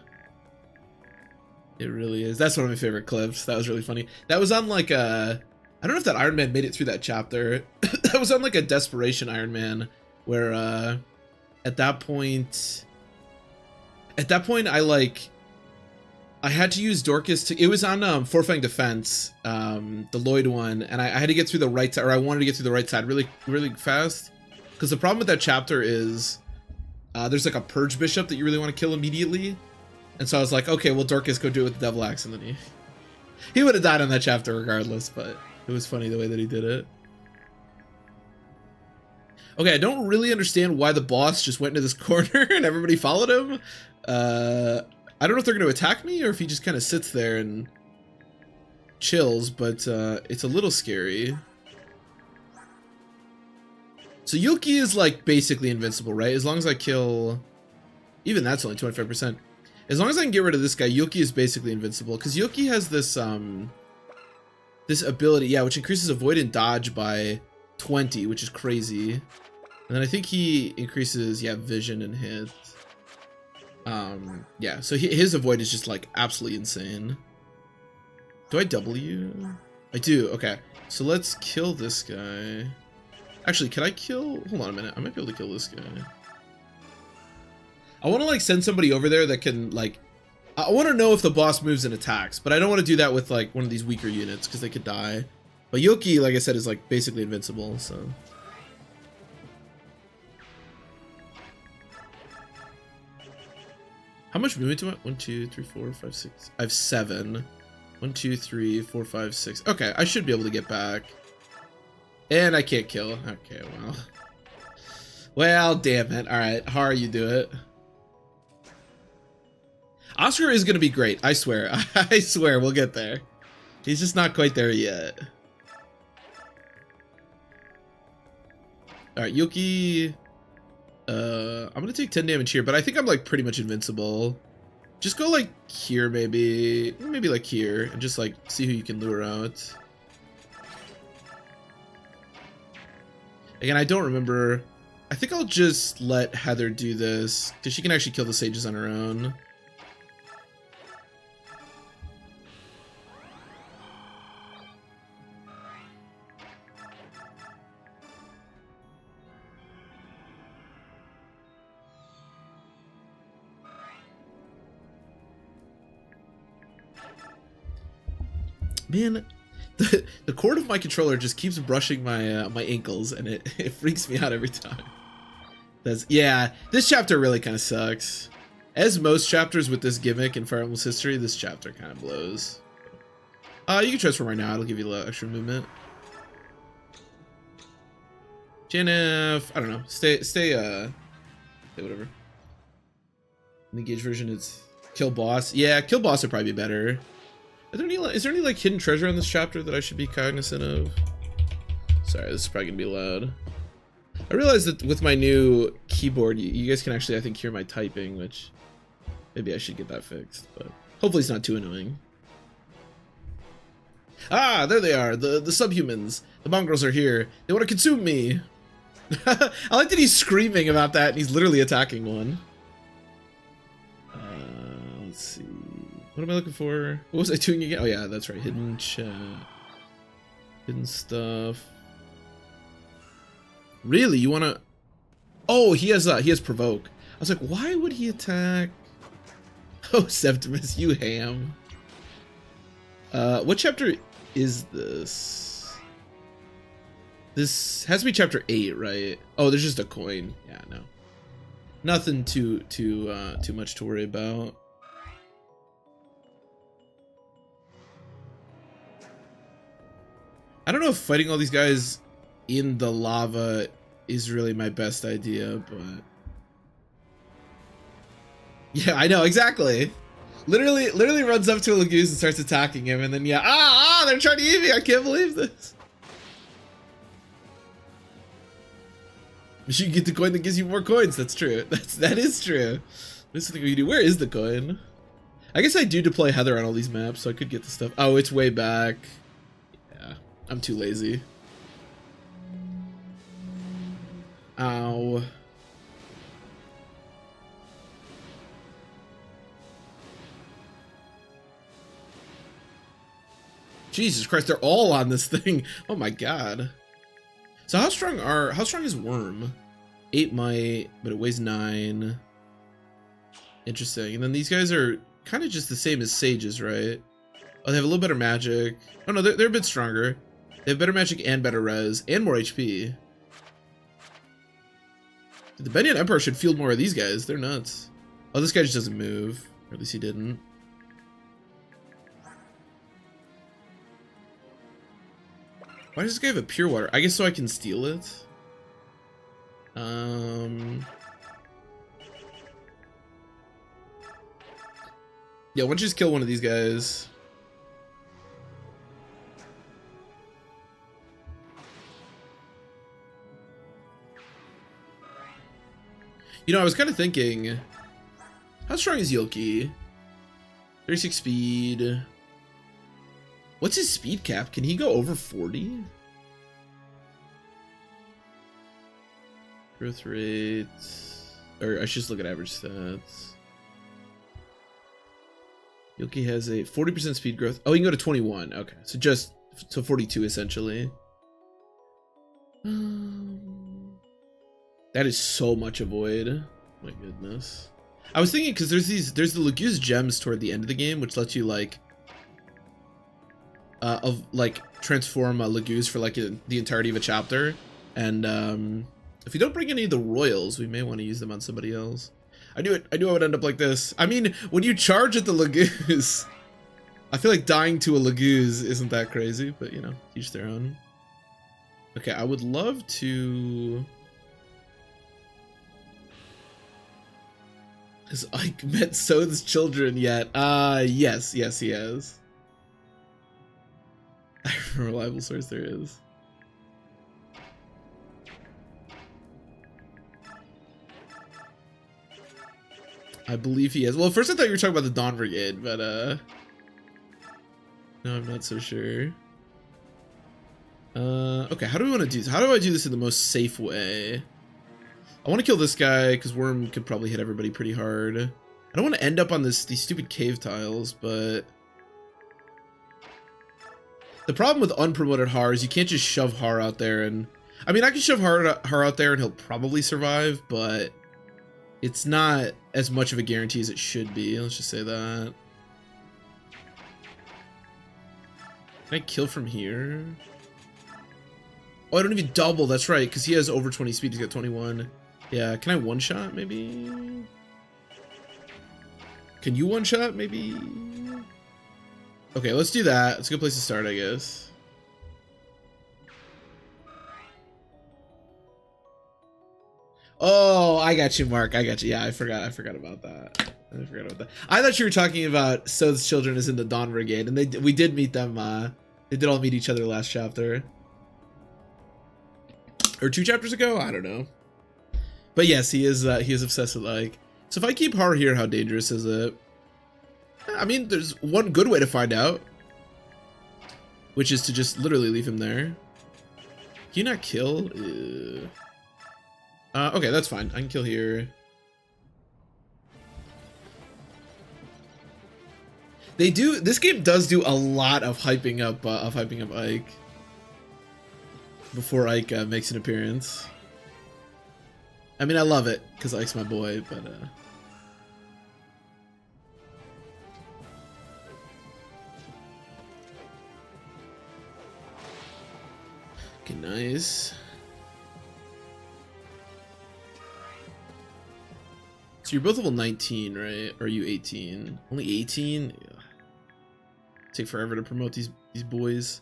It really is. That's one of my favorite clips. That was really funny. That was on like a, I don't know if that Iron Man made it through that chapter. That was on like a desperation Iron Man, where at that point I had to use Dorcas to, it was on Four Fang Defense, the Lloyd one, and I had to get through the right side, or I wanted to get through the right side really fast. Because the problem with that chapter is there's like a Purge Bishop that you really want to kill immediately. And so I was like, okay, well, Dorcas, go do it with the Devil Axe. And then he would have died on that chapter regardless, but it was funny the way that he did it. Okay, I don't really understand why the boss just went into this corner and everybody followed him. I don't know if they're going to attack me or if he just kind of sits there and chills, but it's a little scary. So Yuki is like basically invincible, right? As long as I kill, even that's only 25%. As long as I can get rid of this guy, Yuki is basically invincible. Because Yuki has this this ability, yeah, which increases avoid and dodge by 20, which is crazy. And then I think he increases, yeah, vision and hit. Yeah, so his avoid is just like absolutely insane. Do I W? I do. Okay, so let's kill this guy. Actually, can I kill? Hold on a minute. I might be able to kill this guy. I want to like send somebody over there that can like. I want to know if the boss moves and attacks, but I don't want to do that with like one of these weaker units because they could die. But Yoki, like I said, is like basically invincible. So. How much movement do I want? 1, 2, 3, 4, 5, 6. I have 7. 1, 2, 3, 4, 5, 6. Okay, I should be able to get back. And I can't kill. Okay, well. Well, damn it. Alright, how are you do it? Oscar is gonna be great. I swear. I swear we'll get there. He's just not quite there yet. All right, Yuki. I'm gonna take 10 damage here, but I think I'm like pretty much invincible. Just go like here, maybe like here, and just like see who you can lure out. Again, I don't remember. I think I'll just let Heather do this because she can actually kill the sages on her own. Man, the cord of my controller just keeps brushing my my ankles, and it freaks me out every time. Yeah, this chapter really kind of sucks. As most chapters with this gimmick in Fire Emblem's history, this chapter kind of blows. You can transform right now. It'll give you a little extra movement. Janif, I don't know. Stay whatever. In the Engage version, it's kill boss. Yeah, kill boss would probably be better. Is there any like hidden treasure in this chapter that I should be cognizant of? Sorry, this is probably gonna be loud. I realized that with my new keyboard, you guys can actually, I think, hear my typing, which maybe I should get that fixed, but hopefully it's not too annoying. Ah, there they are, the subhumans. The mongrels are here. They want to consume me. I like that he's screaming about that, and he's literally attacking one. Let's see. What am I looking for? What was I doing again? Oh yeah, that's right. Hidden chat. Hidden stuff. Really? You wanna... Oh, he has provoke. I was like, why would he attack? Oh, Septimus, you ham. What chapter is this? This has to be chapter 8, right? Oh, there's just a coin. Yeah, no. Nothing too much to worry about. I don't know if fighting all these guys in the lava is really my best idea, but yeah, I know exactly. Literally runs up to a Lagoose and starts attacking him, and then yeah, they're trying to eat me. I can't believe this. You should get the coin that gives you more coins. That's true. That is true. This is the thing we do. Where is the coin? I guess I do deploy Heather on all these maps, so I could get the stuff. Oh, it's way back. Yeah, I'm too lazy. Ow. Jesus Christ, they're all on this thing. Oh my god. So how strong is Worm? 8 might, but it weighs 9. Interesting. And then these guys are kind of just the same as Sages, right? Oh, they have a little better magic. Oh no, they're a bit stronger. They have better magic and better res and more HP. The Benyan Emperor should field more of these guys. They're nuts. Oh, this guy just doesn't move. Or at least he didn't. Why does this guy have a pure water? I guess so I can steal it. Yeah, why don't you just kill one of these guys? You know, I was kind of thinking, how strong is Yoki? 36 speed. What's his speed cap? Can he go over 40? Growth rate. Or I should just look at average stats. Yoki has a 40% speed growth. Oh, he can go to 21. Okay, so 42 essentially. That is so much avoid. My goodness. I was thinking because there's the Lague's gems toward the end of the game, which lets you transform Lagues for like the entirety of a chapter, and if you don't bring any of the royals, we may want to use them on somebody else. I knew I would end up like this. I mean, when you charge at the Lagoos, I feel like dying to a Lagoos isn't that crazy, but you know, each their own. Okay, I would love to. Has Ike met Soth's children yet? Yes, he has. I have a reliable source there is. I believe he has. Well, at first I thought you were talking about the Dawn Brigade, but no, I'm not so sure. Okay, how do we want to do this? How do I do this in the most safe way? I want to kill this guy because Worm could probably hit everybody pretty hard. I don't want to end up on these stupid cave tiles, but the problem with unpromoted Har is you can't just shove Har out there. And I mean, I can shove Har out there and he'll probably survive, but it's not as much of a guarantee as it should be. Let's just say that. Can I kill from here? Oh, I don't even double. That's right, because he has over 20 speed. He's got 21. Yeah, can I one-shot, maybe? Can you one-shot, maybe? Okay, let's do that. It's a good place to start, I guess. Oh, I got you, Mark. I got you. Yeah, I forgot about that. I thought you were talking about Soth's children is in the Dawn Brigade, and we did meet them. They did all meet each other last chapter. Or 2 chapters ago? I don't know. But yes, he is obsessed with Ike. So if I keep Har here, how dangerous is it? I mean, there's one good way to find out, which is to just literally leave him there. Can you not kill? Okay, that's fine. I can kill here. This game does do a lot of hyping up Ike before Ike makes an appearance. I mean, I love it because Ike's my boy, but okay, nice. So you're both level 19, right? Or are you 18? Only 18? Yeah. Take forever to promote these boys.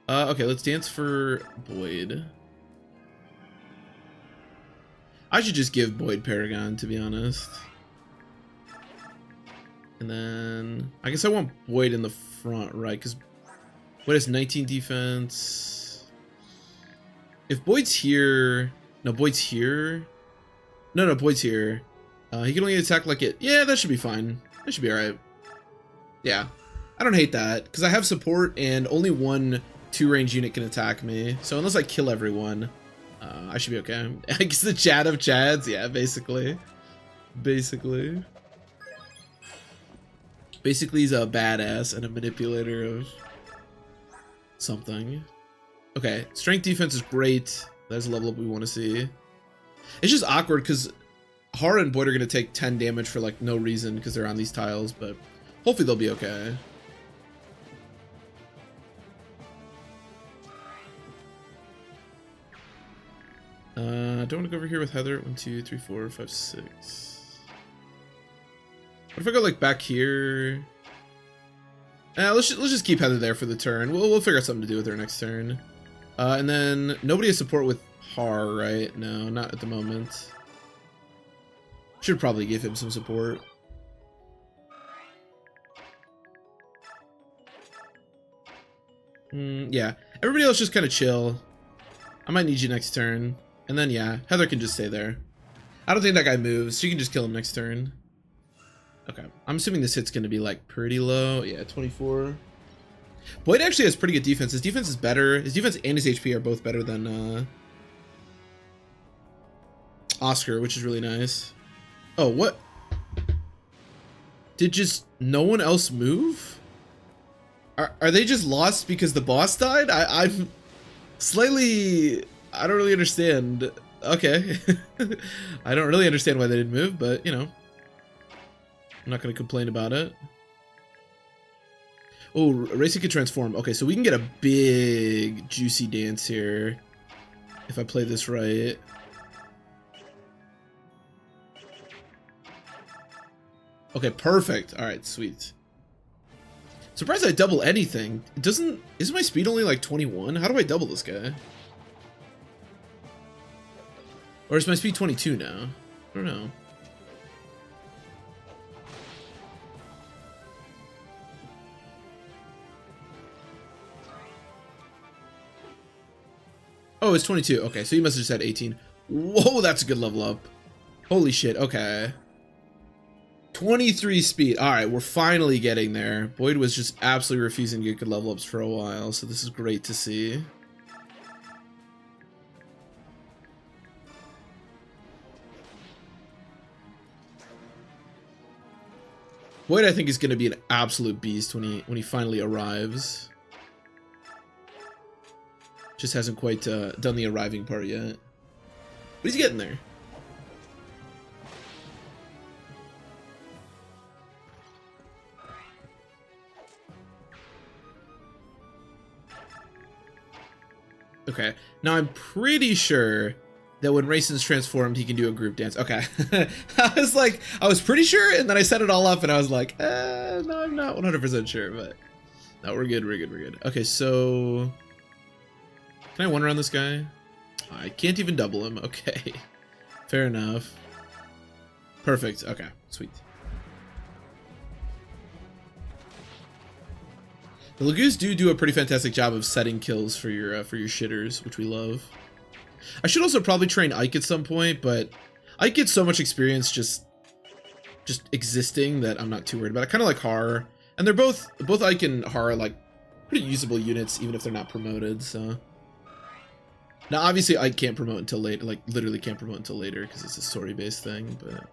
Okay, let's dance for Boyd. I should just give Boyd Paragon, to be honest. And then I guess I want Boyd in the front, right? Because Boyd has 19 defense. If Boyd's here, no, Boyd's here. No, Boyd's here. He can only attack like it. Yeah, that should be fine. That should be alright. Yeah. I don't hate that, because I have support and only one 2-range unit can attack me. So unless I kill everyone, I should be okay. I guess the Chad of Chads, yeah, basically. Basically he's a badass and a manipulator of something. Okay, strength defense is great. That's a level up we want to see. It's just awkward because Har and Boyd are going to take 10 damage for like no reason because they're on these tiles, but hopefully they'll be okay. Don't want to go over here with Heather. 1, 2, 3, 4, 5, 6. What if I go like back here? Let's just keep Heather there for the turn. We'll figure out something to do with her next turn. And then nobody has support with Har, right? No, not at the moment. Should probably give him some support. Yeah, everybody else just kind of chill. I might need you next turn. And then, yeah, Heather can just stay there. I don't think that guy moves. She can just kill him next turn. Okay. I'm assuming this hit's going to be, like, pretty low. Yeah, 24. Boyd actually has pretty good defense. His defense is better. His defense and his HP are both better than Oscar, which is really nice. Oh, what? Did just no one else move? Are they just lost because the boss died? I'm slightly... I don't really understand. Okay. I don't really understand why they didn't move, but, you know. I'm not going to complain about it. Oh, Racing can transform. Okay, so we can get a big, juicy dance here. If I play this right. Okay, perfect. Alright, sweet. Surprised I double anything. Isn't my speed only like 21? How do I double this guy? Or is my speed 22 now? I don't know. Oh, it's 22. Okay, so you must have just had 18. Whoa, that's a good level up. Holy shit, okay. 23 speed. Alright, we're finally getting there. Boyd was just absolutely refusing to get good level ups for a while, so this is great to see. Boyd, I think, is going to be an absolute beast when he finally arrives. Just hasn't quite done the arriving part yet. But he's getting there. Okay, now I'm pretty sure that when Rayson's transformed, he can do a group dance. Okay, I was pretty sure, and then I set it all up, and I was like, no, I'm not 100% sure, but no, we're good. Okay, so can I one around this guy? I can't even double him. Okay, fair enough. Perfect. Okay, sweet. The Lagoos do a pretty fantastic job of setting kills for your shitters, which we love. I should also probably train Ike at some point, but Ike gets so much experience just existing that I'm not too worried about it. Kind of like Har, and they're both Ike and Har are like pretty usable units, even if they're not promoted. So now, obviously, Ike can't promote until later, like literally can't promote until later because it's a story-based thing. But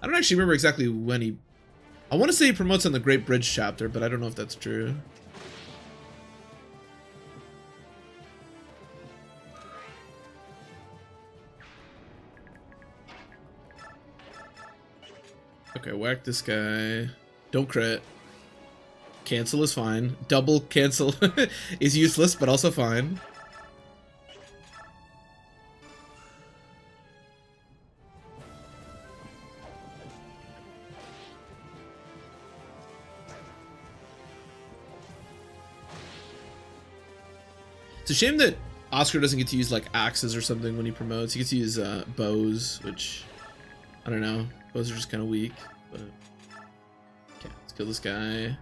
I don't actually remember exactly when he. I want to say he promotes on the Great Bridge chapter, but I don't know if that's true. Okay, whack this guy. Don't crit. Cancel is fine. Double cancel is useless, but also fine. It's a shame that Oscar doesn't get to use like axes or something when he promotes. He gets to use bows, which I don't know. Bows are just kind of weak. But okay, let's kill this guy.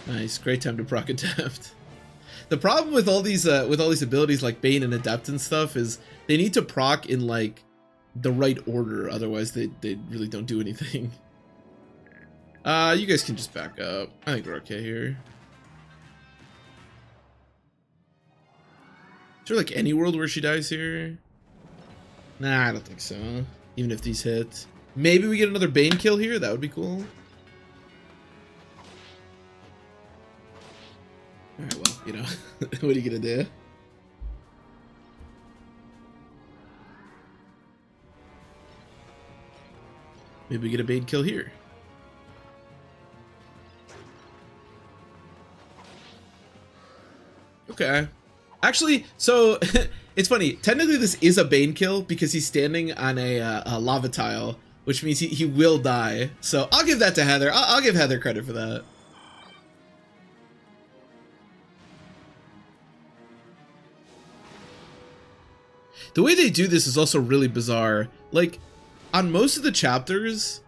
Nice, great time to proc Adept. The problem with all these abilities like Bane and Adept and stuff is they need to proc in like the right order, otherwise they really don't do anything. You guys can just back up. I think we're okay here. Is there like any world where she dies here? Nah, I don't think so. Even if these hit. Maybe we get another Bane kill here, that would be cool. Alright, well, you know, what are you gonna do? Maybe we get a Bane kill here. Okay. Actually, so it's funny. Technically, this is a Bane kill because he's standing on a lava tile, which means he will die. So I'll give that to Heather. I'll give Heather credit for that. The way they do this is also really bizarre. Like, on most of the chapters,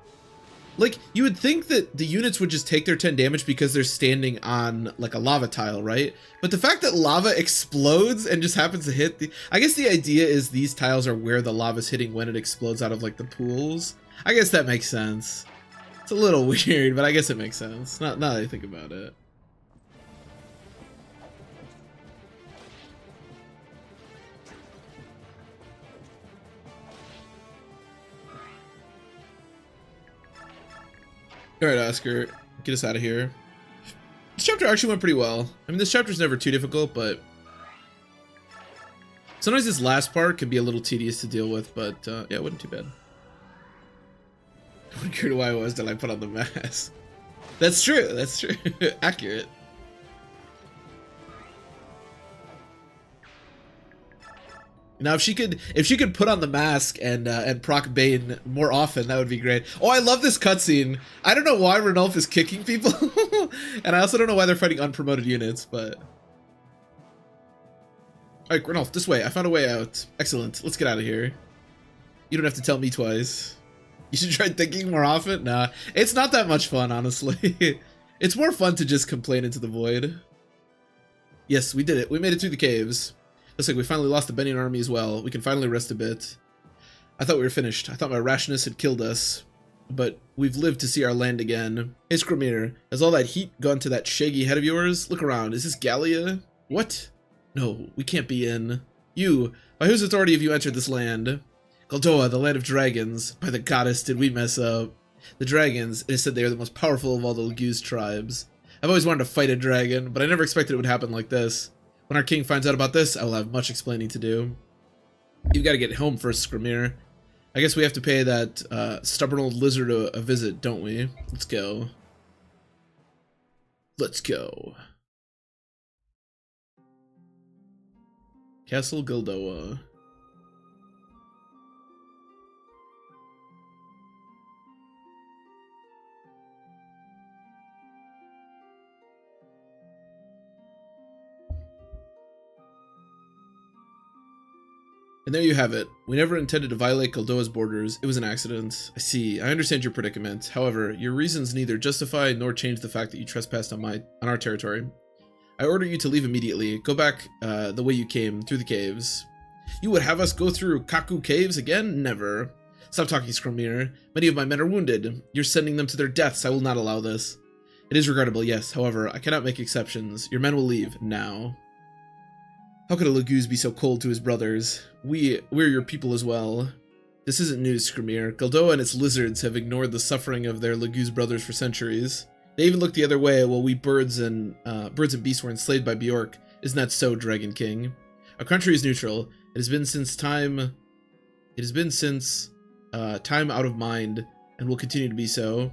like, you would think that the units would just take their 10 damage because they're standing on, like, a lava tile, right? But the fact that lava explodes and just happens to hit the... I guess the idea is these tiles are where the lava's hitting when it explodes out of, like, the pools. I guess that makes sense. It's a little weird, but I guess it makes sense. Now that I think about it. Alright, Oscar, get us out of here. This chapter actually went pretty well. I mean, this chapter's never too difficult, but sometimes this last part can be a little tedious to deal with, but yeah, it wasn't too bad. I wondered why it was that I put on the mask. That's true, that's true. Accurate. Now, if she could put on the mask and proc Bane more often, that would be great. Oh, I love this cutscene. I don't know why Ranulf is kicking people, and I also don't know why they're fighting unpromoted units. But all right, Ranulf, this way. I found a way out. Excellent. Let's get out of here. You don't have to tell me twice. You should try thinking more often. Nah, it's not that much fun, honestly. It's more fun to just complain into the void. Yes, we did it. We made it through the caves. Looks like we finally lost the Benian army as well. We can finally rest a bit. I thought we were finished. I thought my rashness had killed us. But we've lived to see our land again. Hey, Crimean, has all that heat gone to that shaggy head of yours? Look around. Is this Gallia? What? No, we can't be in. You, by whose authority have you entered this land? Goldoa, the land of dragons. By the goddess, did we mess up. The dragons, it is said they are the most powerful of all the Laguz tribes. I've always wanted to fight a dragon, but I never expected it would happen like this. When our king finds out about this, I will have much explaining to do. You've got to get home first, Crimean. I guess we have to pay that stubborn old lizard a visit, don't we? Let's go. Let's go. Castle Goldoa. And there you have it. We never intended to violate Goldoa's borders. It was an accident. I see. I understand your predicament. However, your reasons neither justify nor change the fact that you trespassed on our territory. I order you to leave immediately. Go back the way you came, through the caves. You would have us go through Kaku caves again? Never. Stop talking, Crimean. Many of my men are wounded. You're sending them to their deaths. I will not allow this. It is regrettable, yes. However, I cannot make exceptions. Your men will leave now. How could a Laguz be so cold to his brothers? We're your people as well. This isn't news, Crimean. Goldoa and its lizards have ignored the suffering of their Laguz brothers for centuries. They even looked the other way while we birds and beasts were enslaved by Bjork. Isn't that so, Dragon King? Our country is neutral. It has been since time out of mind, and will continue to be so.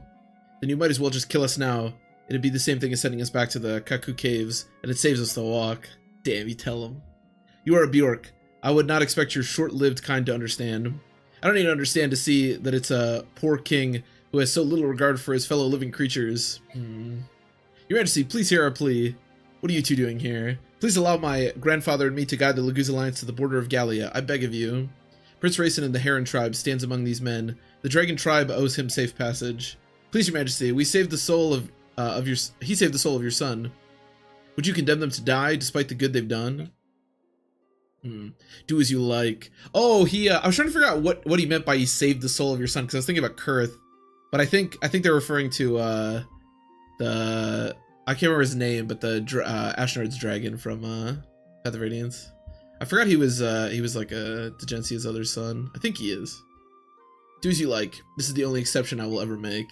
Then you might as well just kill us now. It'd be the same thing as sending us back to the Kaku caves, and it saves us the walk. Damn, you tell him. You are a Bjork. I would not expect your short-lived kind to understand. I don't need to understand to see that it's a poor king who has so little regard for his fellow living creatures. Your Majesty, please hear our plea. What are you two doing here? Please allow my grandfather and me to guide the Laguz Alliance to the border of Gallia. I beg of you. Prince Rayson and the Heron tribe stands among these men. The Dragon tribe owes him safe passage. Please, Your Majesty, he saved the soul of your son. Would you condemn them to die despite the good they've done? Do as you like. Oh, I was trying to figure out what he meant by he saved the soul of your son, because I was thinking about Kurth, but I think they're referring to I can't remember his name, but the Ashnard's dragon from Path of Radiance. I forgot he was like a Degencia's other son. I think he is. Do as you like. This is the only exception I will ever make.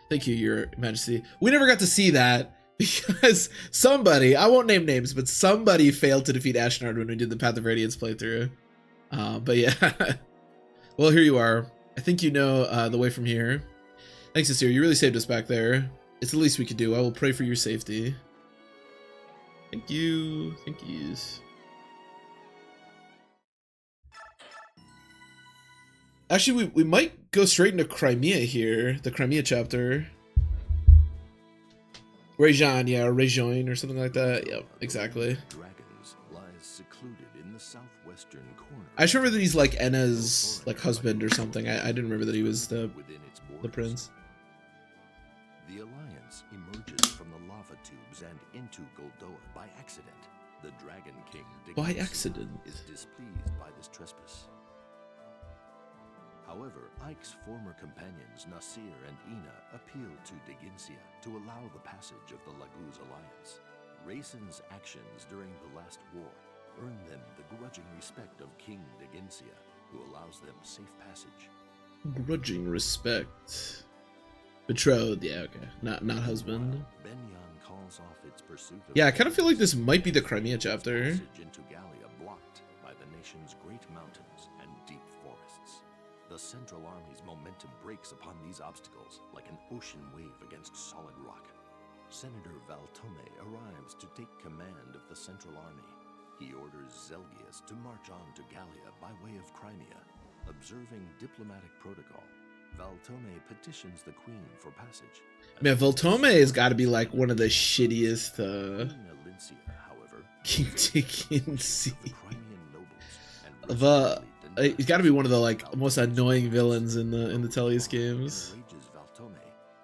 Thank you, Your Majesty. We never got to see that. Because somebody, I won't name names, but somebody failed to defeat Ashnard when we did the Path of Radiance playthrough. But yeah. Well, here you are. I think you know the way from here. Thanks, Asir. You really saved us back there. It's the least we could do. I will pray for your safety. Thank you. Thank yous. Actually, we might go straight into Crimea here. The Crimea chapter. Rajan, yeah, or Rajoin or something like that. Yep, exactly. Dragons lies secluded in the southwestern corner. I just remember that he's like Enna's like husband or something. I didn't remember that he was the prince. The alliance emerges from the lava tubes and into Goldoa by accident. The Dragon King By accident is displeased by this trespass. However, Ike's former companions Nasir and Ina appealed to Degencia to allow the passage of the Laguz alliance. Rayson's actions during the last war earned them the grudging respect of King Degencia, who allows them safe passage. Grudging respect. Betrothed, yeah, okay. Not husband. Benyan calls off its pursuit of Yeah, I kind of feel like this might be the Crimea chapter. passage into Gallia blocked by the nation's great mountains and deep forests. The Central Army's momentum breaks upon these obstacles like an ocean wave against solid rock. Senator Valtome arrives to take command of the Central Army. He orders Zelgius to march on to Gallia by way of Crimea. Observing diplomatic protocol, Valtome petitions the Queen for passage. Man, Valtome has got to be like one of the shittiest Queen Alincia, however, King Degencia the Crimean nobles and of resolutely He's got to be one of the like most annoying villains in the Tellius games. Enrages Valtome,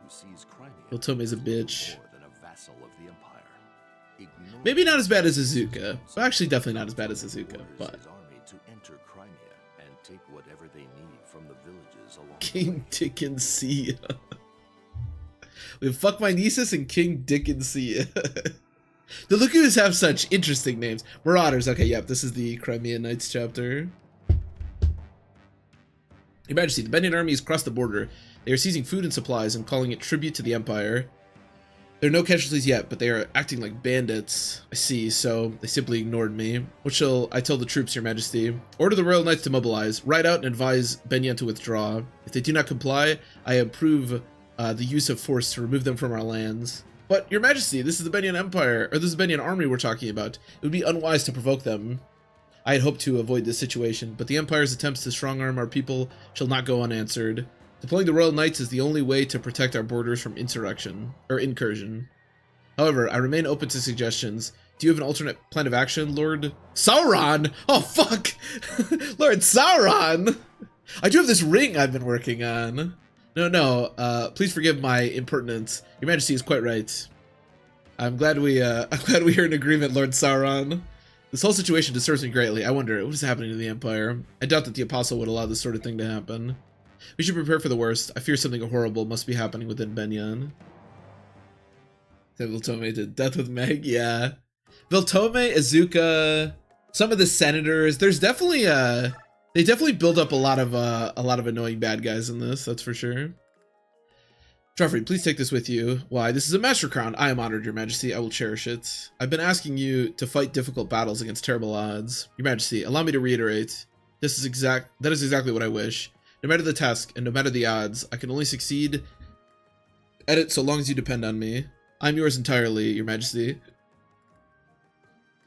who sees Crimean Valtome's a as bitch. more than a vassal of the Empire. Maybe not as bad as Azuka. Well, actually, definitely not as bad as Azuka, but His army to enter Crimea and take whatever they need from the villages along King Dickensia. We have Fuck My Nieces and King Dickensia. The Lukus have such interesting names. Marauders. Okay, yep, this is the Crimean Knights chapter. Your Majesty, the Benyan army has crossed the border. They are seizing food and supplies and calling it tribute to the Empire. There are no casualties yet, but they are acting like bandits. I see, so they simply ignored me. What shall I tell the troops, Your Majesty? Order the Royal Knights to mobilize. Ride out and advise Benyan to withdraw. If they do not comply, I approve the use of force to remove them from our lands. But, Your Majesty, this is the Benyan Empire, or this is the Benyan army we're talking about. It would be unwise to provoke them. I had hoped to avoid this situation, but the Empire's attempts to strong-arm our people shall not go unanswered. Deploying the Royal Knights is the only way to protect our borders from insurrection, or incursion. However, I remain open to suggestions. Do you have an alternate plan of action, Lord Sauron? Oh, fuck! Lord Sauron! I do have this ring I've been working on. No, please forgive my impertinence. Your Majesty is quite right. I'm glad we are in agreement, Lord Sauron. This whole situation disturbs me greatly. I wonder, what is happening to the Empire? I doubt that the Apostle would allow this sort of thing to happen. We should prepare for the worst. I fear something horrible must be happening within Benyan. Viltome to death with Meg, yeah. Viltome, Azuka, some of the senators. There's definitely they definitely build up a lot of annoying bad guys in this, that's for sure. Joffrey, please take this with you. Why, this is a master crown. I am honored, Your Majesty. I will cherish it. I've been asking you to fight difficult battles against terrible odds. Your Majesty, allow me to reiterate. That is exactly what I wish. No matter the task and no matter the odds, I can only succeed at it so long as you depend on me. I'm yours entirely, Your Majesty.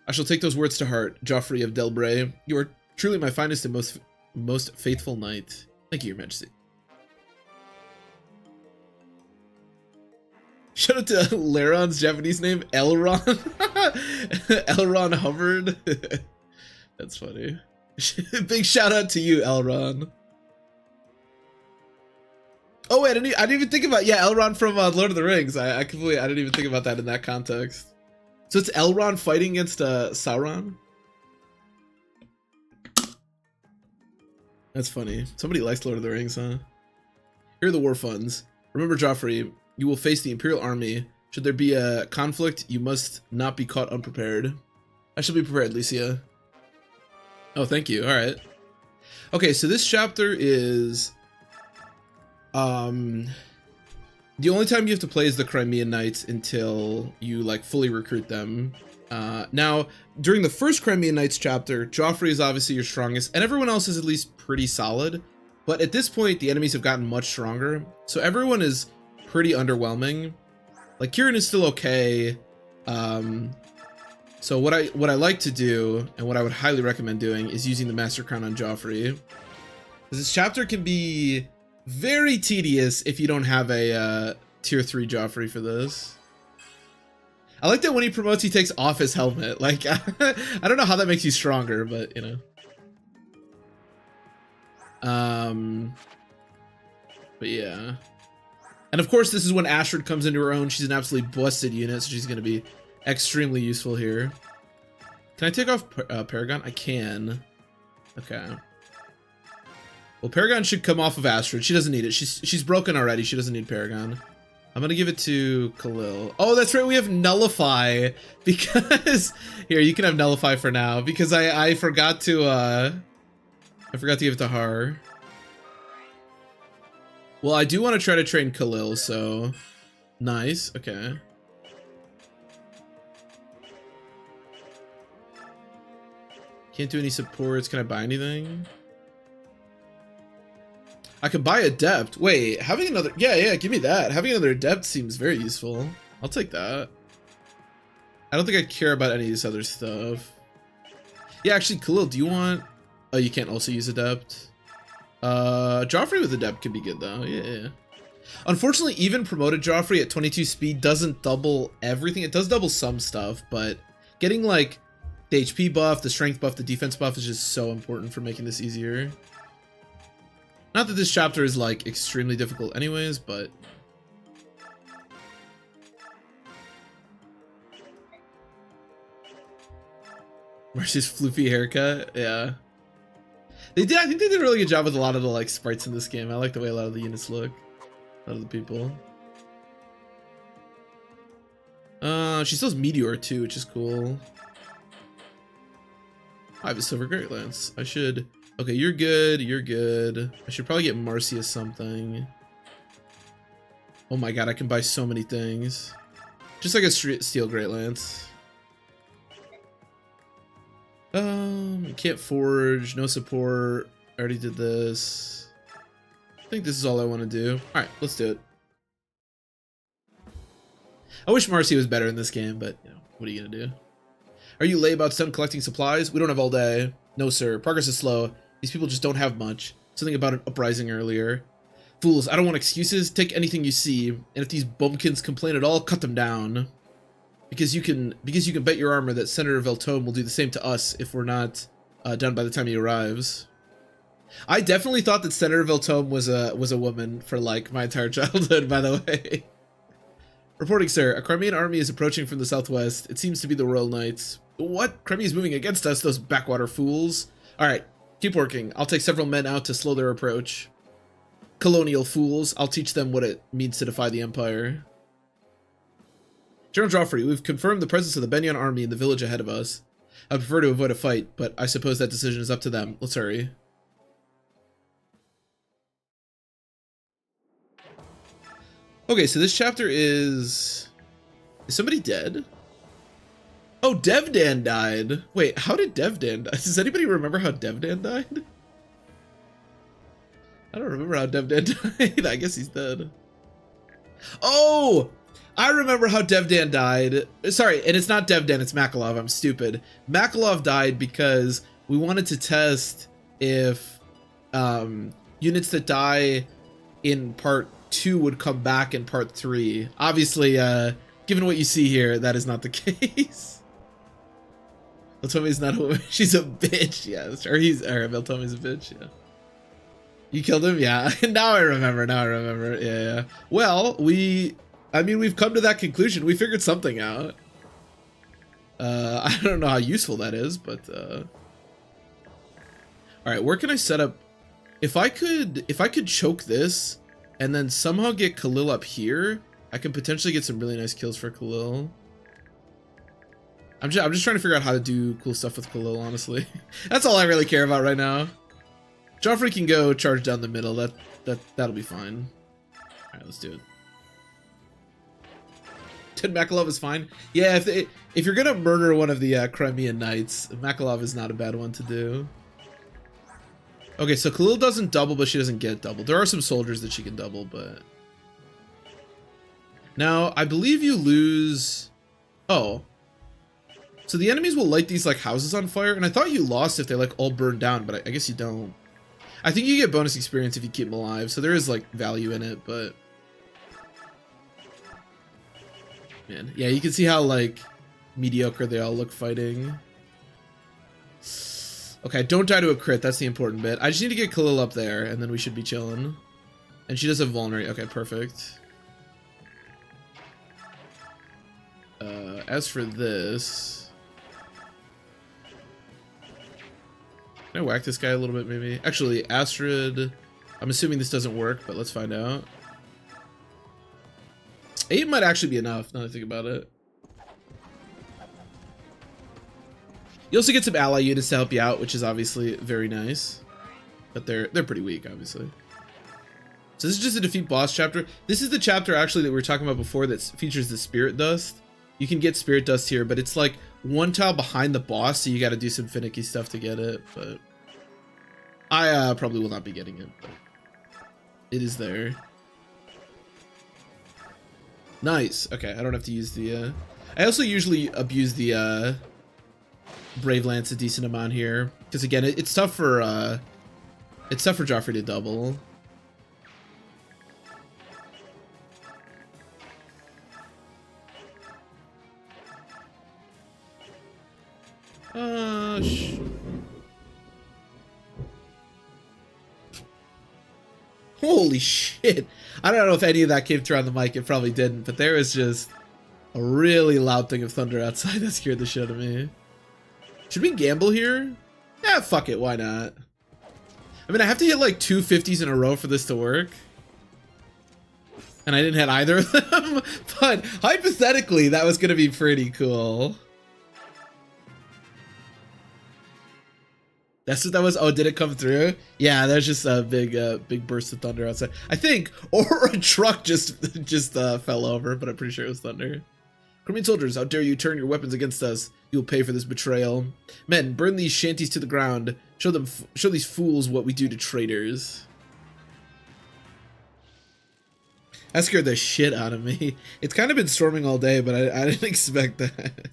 I shall take those words to heart, Joffrey of Delbray. You are truly my finest and most faithful knight. Thank you, Your Majesty. Shout out to Laron's Japanese name, Elron. Elron Hubbard. That's funny. Big shout out to you, Elron. Oh wait, I didn't even think about, yeah, Elrond from Lord of the Rings. I didn't even think about that in that context. So it's Elrond fighting against Sauron? That's funny. Somebody likes Lord of the Rings, huh? Here are the war funds. Remember, Joffrey, you will face the Imperial Army. Should there be a conflict, you must not be caught unprepared. I shall be prepared, Licia. Oh, thank you. All right. Okay, so this chapter is... the only time you have to play is the Crimean Knights until you like fully recruit them. Now, during the first Crimean Knights chapter, Joffrey is obviously your strongest, and everyone else is at least pretty solid. But at this point, the enemies have gotten much stronger, so everyone is pretty underwhelming. Like Kieran is still okay. So what I like to do, and what I would highly recommend doing, is using the Master Crown on Joffrey. Because this chapter can be very tedious if you don't have a tier 3 Joffrey for this. I like that when he promotes, he takes off his helmet. Like, I don't know how that makes you stronger, but, you know. But yeah. And of course, this is when Astrid comes into her own. She's an absolutely busted unit, so she's going to be extremely useful here. Can I take off Paragon? I can. Okay. Well, Paragon should come off of Astrid. She doesn't need it. She's broken already. She doesn't need Paragon. I'm gonna give it to Khalil. Oh, that's right. We have Nullify because here you can have Nullify for now because I forgot to give it to Har. Well, I do want to try to train Khalil, so nice. Okay. Can't do any supports. Can I buy anything? I can buy Adept. Wait, having another... Yeah, give me that. Having another Adept seems very useful. I'll take that. I don't think I care about any of this other stuff. Yeah, actually, Khalil, do you want... Oh, you can't also use Adept. Joffrey with Adept could be good, though. Yeah. Unfortunately, even promoted Joffrey at 22 speed doesn't double everything. It does double some stuff, but getting The HP buff, the strength buff, the defense buff is just so important for making this easier. Not that this chapter is like extremely difficult anyways, but Marcy's floofy haircut, yeah. They did. I think they did a really good job with a lot of the like sprites in this game. I like the way a lot of the units look, a lot of the people. She still has Meteor too, which is cool. I have a Silver Great Lance. I should. Okay, you're good. You're good. I should probably get Marcy as something. Oh my god, I can buy so many things. Just like a Steel Great Lance. Can't forge, no support. I already did this. I think this is all I want to do. Alright, let's do it. I wish Marcy was better in this game, but you know, what are you gonna do? Are you late about done collecting supplies? We don't have all day. No, sir. Progress is slow. These people just don't have much. Something about an uprising earlier. Fools, I don't want excuses. Take anything you see, and if these bumpkins complain at all, cut them down. Because you can bet your armor that Senator Veltome will do the same to us if we're not done by the time he arrives. I definitely thought that Senator Veltome was a woman for like my entire childhood, by the way. Reporting, sir. A Crimean army is approaching from the southwest. It seems to be the Royal Knights. What? Crimea is moving against us, those backwater fools. Alright, keep working. I'll take several men out to slow their approach. Colonial fools. I'll teach them what it means to defy the Empire. General Joffrey, we've confirmed the presence of the Benyon army in the village ahead of us. I prefer to avoid a fight, but I suppose that decision is up to them. Let's hurry. Okay, so this chapter is somebody dead? Oh, Devdan died. Wait, how did Devdan die? Does anybody remember how Devdan died? I don't remember how Devdan died. I guess he's dead. Oh! I remember how Devdan died. Sorry, and it's not Devdan, it's Makalov. I'm stupid. Makalov died because we wanted to test if units that die in part 2 would come back in part 3. Obviously, given what you see here, that is not the case. Veltome's not a woman. She's a bitch, yes. Or Veltome's a bitch, yeah. You killed him? Yeah. Now I remember. Yeah. Well, we've come to that conclusion. We figured something out. I don't know how useful that is, but alright, where can I set up? If I could choke this and then somehow get Khalil up here, I can potentially get some really nice kills for Khalil. I'm just trying to figure out how to do cool stuff with Khalil, honestly. That's all I really care about right now. Joffrey can go charge down the middle. That'll be fine. Alright, let's do it. Ted Makalov is fine. Yeah, if you're gonna murder one of the Crimean Knights, Makalov is not a bad one to do. Okay, so Khalil doesn't double, but she doesn't get double. There are some soldiers that she can double, but... Now, I believe you lose... Oh. So the enemies will light these, like, houses on fire, and I thought you lost if they, like, all burned down, but I guess you don't. I think you get bonus experience if you keep them alive, so there is, like, value in it, but... Man, yeah, you can see how, like, mediocre they all look fighting. Okay, don't die to a crit. That's the important bit. I just need to get Khalil up there, and then we should be chilling. And she does have vulnerate. Okay, perfect. As for this... Can I whack this guy a little bit, maybe? Actually, Astrid... I'm assuming this doesn't work, but let's find out. 8 might actually be enough, now that I think about it. You also get some ally units to help you out, which is obviously very nice. But they're pretty weak, obviously. So this is just a defeat boss chapter. This is the chapter, actually, that we were talking about before that features the Spirit Dust. You can get Spirit Dust here, but it's like one tile behind the boss, so you gotta do some finicky stuff to get it, but... I probably will not be getting it, but... It is there. Nice. Okay, I don't have to use the, I also usually abuse the, Brave Lance a decent amount here. Because again, it's tough for Joffrey to double. Uh, Holy shit. I don't know if any of that came through on the mic. It probably didn't, but there was just a really loud thing of thunder outside that scared the shit out of me. Should we gamble here? Yeah, fuck it. Why not? I mean, I have to hit like 2 50s in a row for this to work. And I didn't hit either of them. But hypothetically, that was going to be pretty cool. That's what that was. Oh, did it come through? Yeah, there's just a big burst of thunder outside. I think, or a truck just fell over, but I'm pretty sure it was thunder. Crimean soldiers, how dare you turn your weapons against us? You will pay for this betrayal. Men, burn these shanties to the ground. Show these fools what we do to traitors. That scared the shit out of me. It's kind of been storming all day, but I didn't expect that.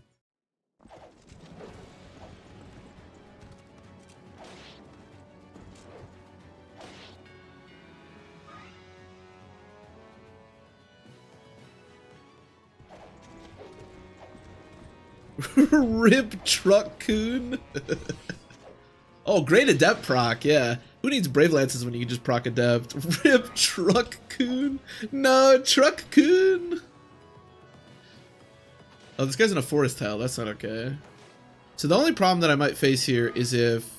Rip truck coon. Oh, great adept proc, yeah. Who needs brave lances when you can just proc adept? Rip truck coon. No, truck coon. Oh, this guy's in a forest tile. That's not okay. So the only problem that I might face here is if...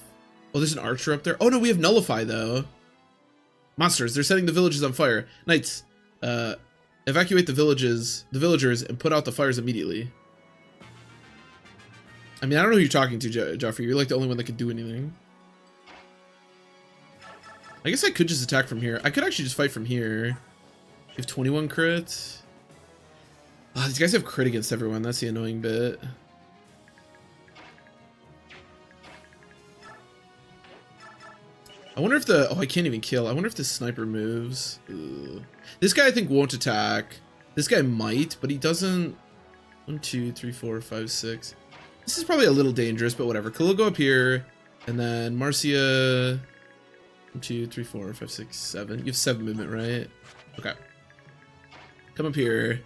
Oh, there's an archer up there. Oh no, we have nullify though. Monsters, they're setting the villages on fire. Knights, evacuate the villagers, and put out the fires immediately. I mean, I don't know who you're talking to, Joffrey. You're like the only one that can do anything. I guess I could just attack from here. I could actually just fight from here. You have 21 crits. Oh, these guys have crit against everyone. That's the annoying bit. I wonder if the... Oh, I can't even kill. I wonder if the sniper moves. Ugh. This guy, I think, won't attack. This guy might, but he doesn't... 1, 2, 3, 4, 5, 6... This is probably a little dangerous, but whatever. Khalil, go up here, and then Marcia. 1, 2, 3, 4, 5, 6, 7. You have 7 movement, right? Okay. Come up here.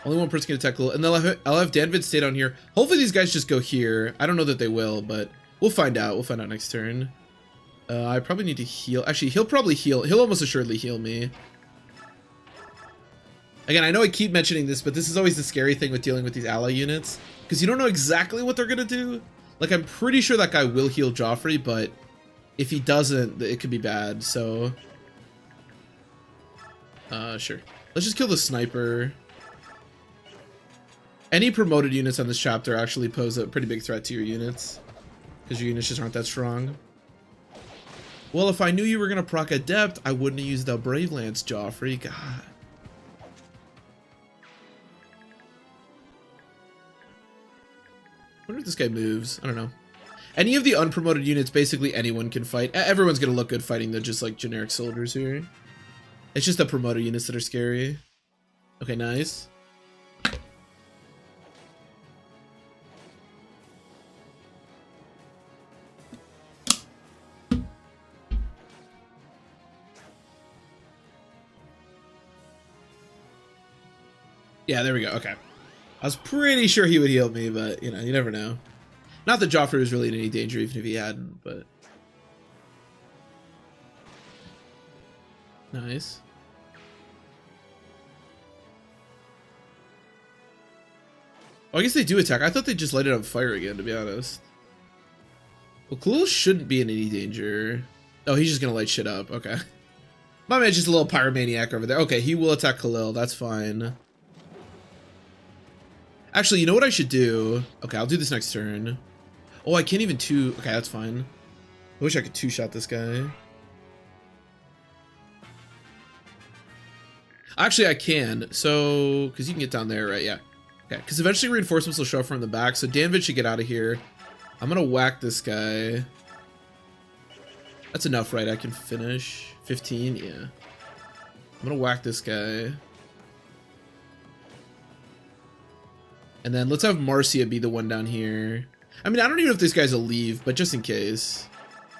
Only one person can attack Khalil, and then I'll have Danvid stay down here. Hopefully these guys just go here. I don't know that they will, but we'll find out. We'll find out next turn. I probably need to heal. Actually, he'll probably heal. He'll almost assuredly heal me. Again, I know I keep mentioning this, but this is always the scary thing with dealing with these ally units, because you don't know exactly what they're going to do. Like, I'm pretty sure that guy will heal Joffrey, but if he doesn't, it could be bad, so... Sure. Let's just kill the sniper. Any promoted units on this chapter actually pose a pretty big threat to your units, because your units just aren't that strong. Well, if I knew you were going to proc Adept, I wouldn't have used the Brave Lance, Joffrey. God. I wonder if this guy moves. I don't know. Any of the unpromoted units, basically anyone can fight. Everyone's gonna look good fighting the just like generic soldiers here. It's just the promoted units that are scary. Okay, nice. Yeah, there we go. Okay. I was pretty sure he would heal me, but, you know, you never know. Not that Joffrey was really in any danger, even if he hadn't, but... Nice. Oh, I guess they do attack. I thought they just light it on fire again, to be honest. Well, Khalil shouldn't be in any danger. Oh, he's just gonna light shit up. Okay. My man's just a little pyromaniac over there. Okay, he will attack Khalil. That's fine. Actually, you know what I should do? Okay, I'll do this next turn. Oh, I can't even two... Okay, that's fine. I wish I could two-shot this guy. Actually, I can. So, because you can get down there, right? Yeah. Okay, because eventually reinforcements will show up from the back. So Danvid should get out of here. I'm going to whack this guy. That's enough, right? I can finish. 15? Yeah. I'm going to whack this guy. And then let's have Marcia be the one down here. I mean, I don't even know if this guy's a leave, but just in case.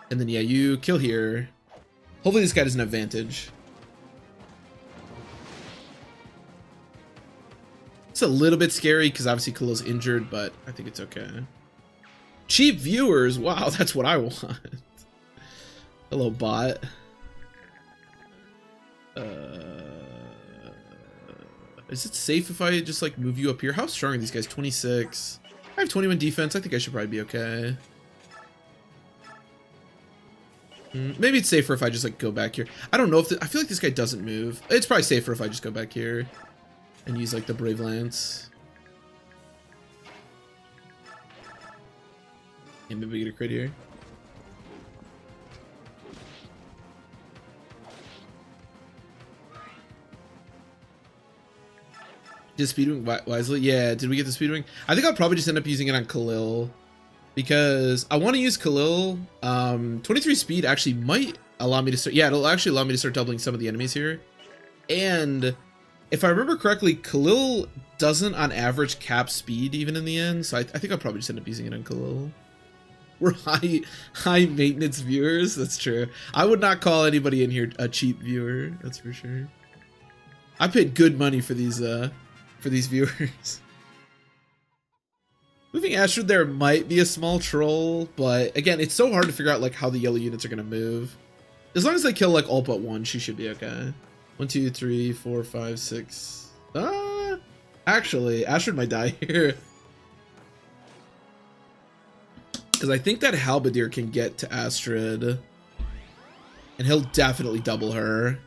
And then, yeah, you kill here. Hopefully this guy doesn't have advantage. It's a little bit scary because obviously Khalil's injured, but I think it's okay. Cheap viewers. Wow, that's what I want. Hello, bot. Is it safe if I just like move you up here? How strong are these guys? 26. I have 21 defense. I think I should probably be okay. Maybe it's safer if I just like go back here. I don't know if I feel like this guy doesn't move. It's probably safer if I just go back here and use like the Brave Lance. Yeah, maybe we get a crit here. Did Speedwing wisely? Yeah, did we get the Speedwing? I think I'll probably just end up using it on Khalil. Because I want to use Khalil. 23 speed actually might allow me to start. Yeah, it'll actually allow me to start doubling some of the enemies here. And if I remember correctly, Khalil doesn't on average cap speed even in the end. So I think I'll probably just end up using it on Khalil. We're high maintenance viewers. That's true. I would not call anybody in here a cheap viewer. That's for sure. I paid good money for these viewers. Moving Astrid there might be a small troll, but again, it's so hard to figure out like how the yellow units are gonna move. As long as they kill like all but one, she should be okay. 1, 2, 3, 4, 5, 6. Actually, Astrid might die here. Because I think that Halberdier can get to Astrid. And he'll definitely double her.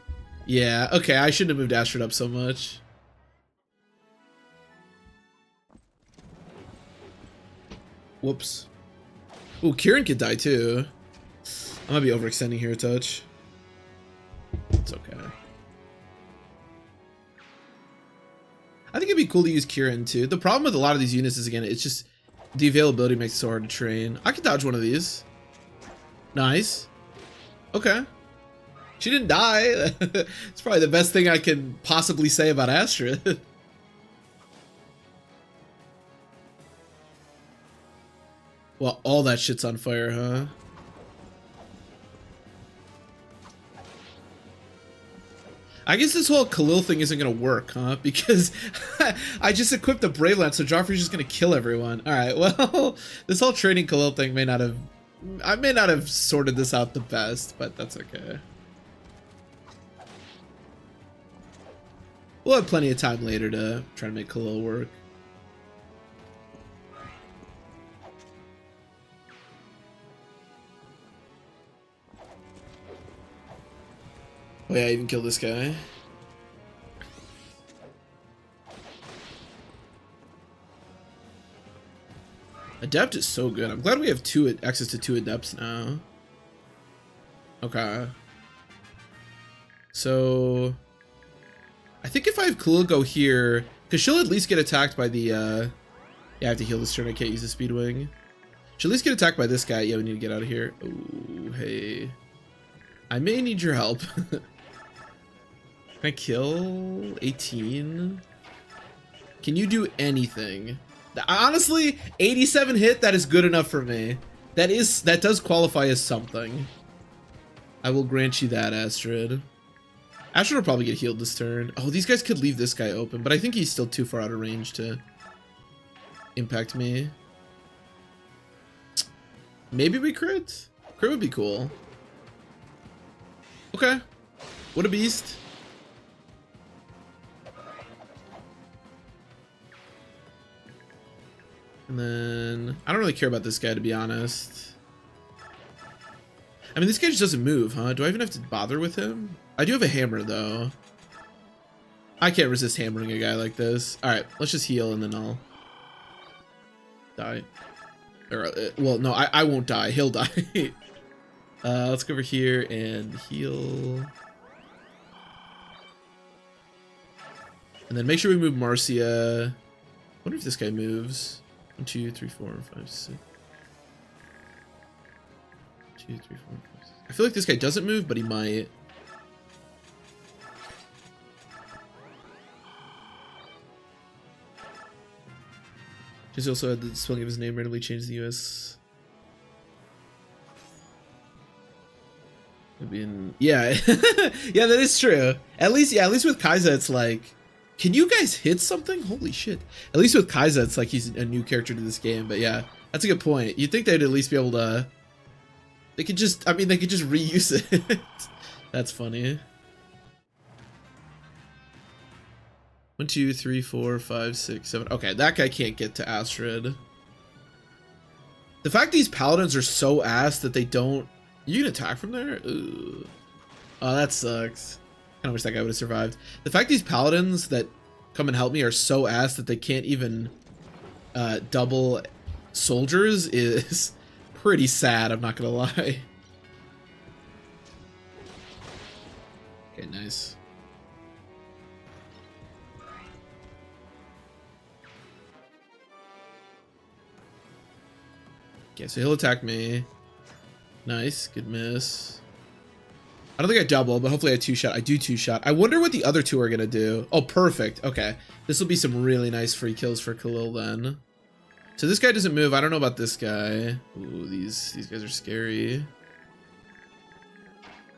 Yeah, okay, I shouldn't have moved Astrid up so much. Whoops. Ooh, Kieran could die too. I might be overextending here a touch. It's okay. I think it'd be cool to use Kieran too. The problem with a lot of these units is, again, it's just the availability makes it so hard to train. I could dodge one of these. Nice. Okay. She didn't die. It's probably the best thing I can possibly say about Astrid. Well, all that shit's on fire, huh? I guess this whole Khalil thing isn't gonna work, huh? Because I just equipped the Brave Lance, so Joffrey's just gonna kill everyone. Alright, well, this whole training Khalil thing may not have... I may not have sorted this out the best, but that's okay. We'll have plenty of time later to try to make Khalil work. Oh yeah, I even killed this guy. Adept is so good. I'm glad we have access to 2 adepts now. Okay. So I think if I have Khalil go here, because she'll at least get attacked by the yeah, I have to heal this turn. I can't use the speed wing. She'll at least get attacked by this guy. Yeah, we need to get out of here. Oh, hey. I may need your help. Can I kill 18? Can you do anything? Honestly, 87 hit, that is good enough for me. That does qualify as something. I will grant you that, Astrid. Astrid will probably get healed this turn. Oh, these guys could leave this guy open, but I think he's still too far out of range to impact me. Maybe we crit? Crit would be cool. Okay. What a beast. And then I don't really care about this guy, to be honest. I mean, this guy just doesn't move, huh? Do I even have to bother with him? I do have a hammer, though. I can't resist hammering a guy like this. All right, let's just heal and then I'll die. Or, well, no, I won't die. He'll die. Let's go over here and heal. And then make sure we move Marcia. I wonder if this guy moves. 1, 2, 3, 4, 5, 6. 2, 3, 4, 5, 6. I feel like this guy doesn't move, but he might. He's also had the spelling of his name randomly changed to the US. Maybe in, yeah. Yeah, that is true. At least with Kaiser, it's like Can you guys hit something? Holy shit. At least with Kaiza, it's like he's a new character to this game. But yeah, that's a good point. You'd think they'd at least be able to... They could just... I mean, they could just reuse it. That's funny. 1, 2, 3, 4, 5, 6, 7. Okay, that guy can't get to Astrid. The fact these paladins are so ass that they don't... You can attack from there? Ooh. Oh, that sucks. I wish that guy would have survived. The fact these paladins that come and help me are so ass that they can't even double soldiers is pretty sad, I'm not gonna lie. Okay, nice. Okay, so he'll attack me. Nice, good miss. I don't think I double, but hopefully I two-shot. I do two-shot. I wonder what the other two are gonna do. Oh, perfect. Okay. This will be some really nice free kills for Khalil then. So this guy doesn't move. I don't know about this guy. Ooh, these guys are scary.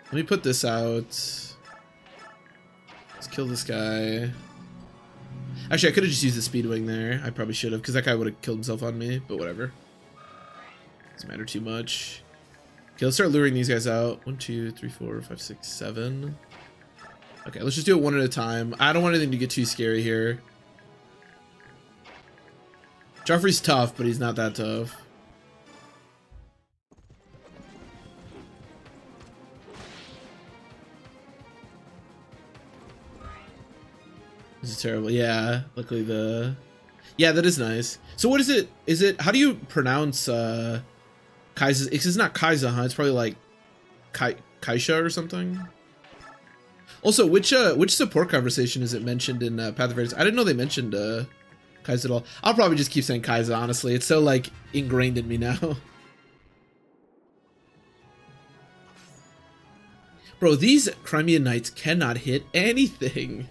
Let me put this out. Let's kill this guy. Actually, I could have just used the speed wing there. I probably should have, because that guy would have killed himself on me, but whatever. Doesn't matter too much. Okay, let's start luring these guys out. 1, 2, 3, 4, 5, 6, 7. Okay, let's just do it one at a time. I don't want anything to get too scary here. Joffrey's tough, but he's not that tough. This is terrible. Yeah, luckily the... Yeah, that is nice. So what is it? Is it... How do you pronounce... Kaiza? It's not Kaiza, huh? It's probably like Kaisha or something. Also, which support conversation is it mentioned in Path of Radiance? I didn't know they mentioned Kaiza at all. I'll probably just keep saying Kaiza, honestly. It's so like ingrained in me now. Bro, these Crimean knights cannot hit anything.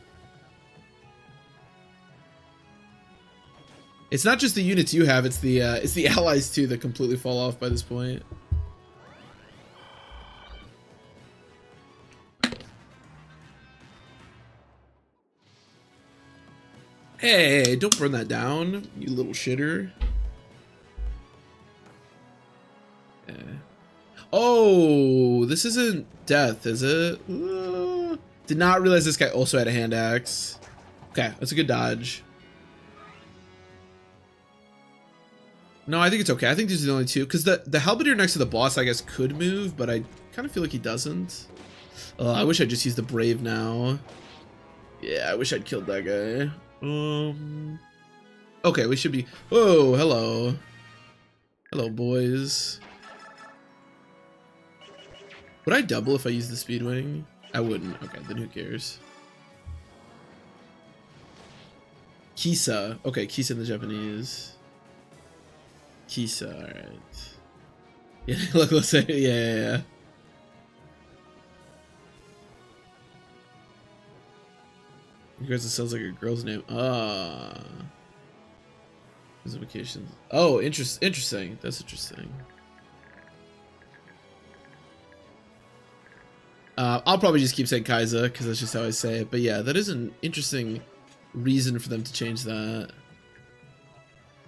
It's not just the units you have, it's the allies too that completely fall off by this point. Hey, don't burn that down, you little shitter. Yeah. Oh, this isn't death, is it? Did not realize this guy also had a hand axe. Okay, that's a good dodge. No, I think it's okay. I think these are the only two. Because the halberdier next to the boss, I guess, could move, but I kind of feel like he doesn't. I wish I'd just use the brave now. Yeah, I wish I'd killed that guy. Okay, we should be... Whoa, hello. Hello, boys. Would I double if I used the speed wing? I wouldn't. Okay, then who cares? Kisa. Okay, Kisa in the Japanese. Kisa, alright. Yeah, look, let's say, yeah. You guys, it sounds like a girl's name. Ah. Vacations. Oh, interesting. That's interesting. I'll probably just keep saying Kaiza, because that's just how I say it. But yeah, that is an interesting reason for them to change that.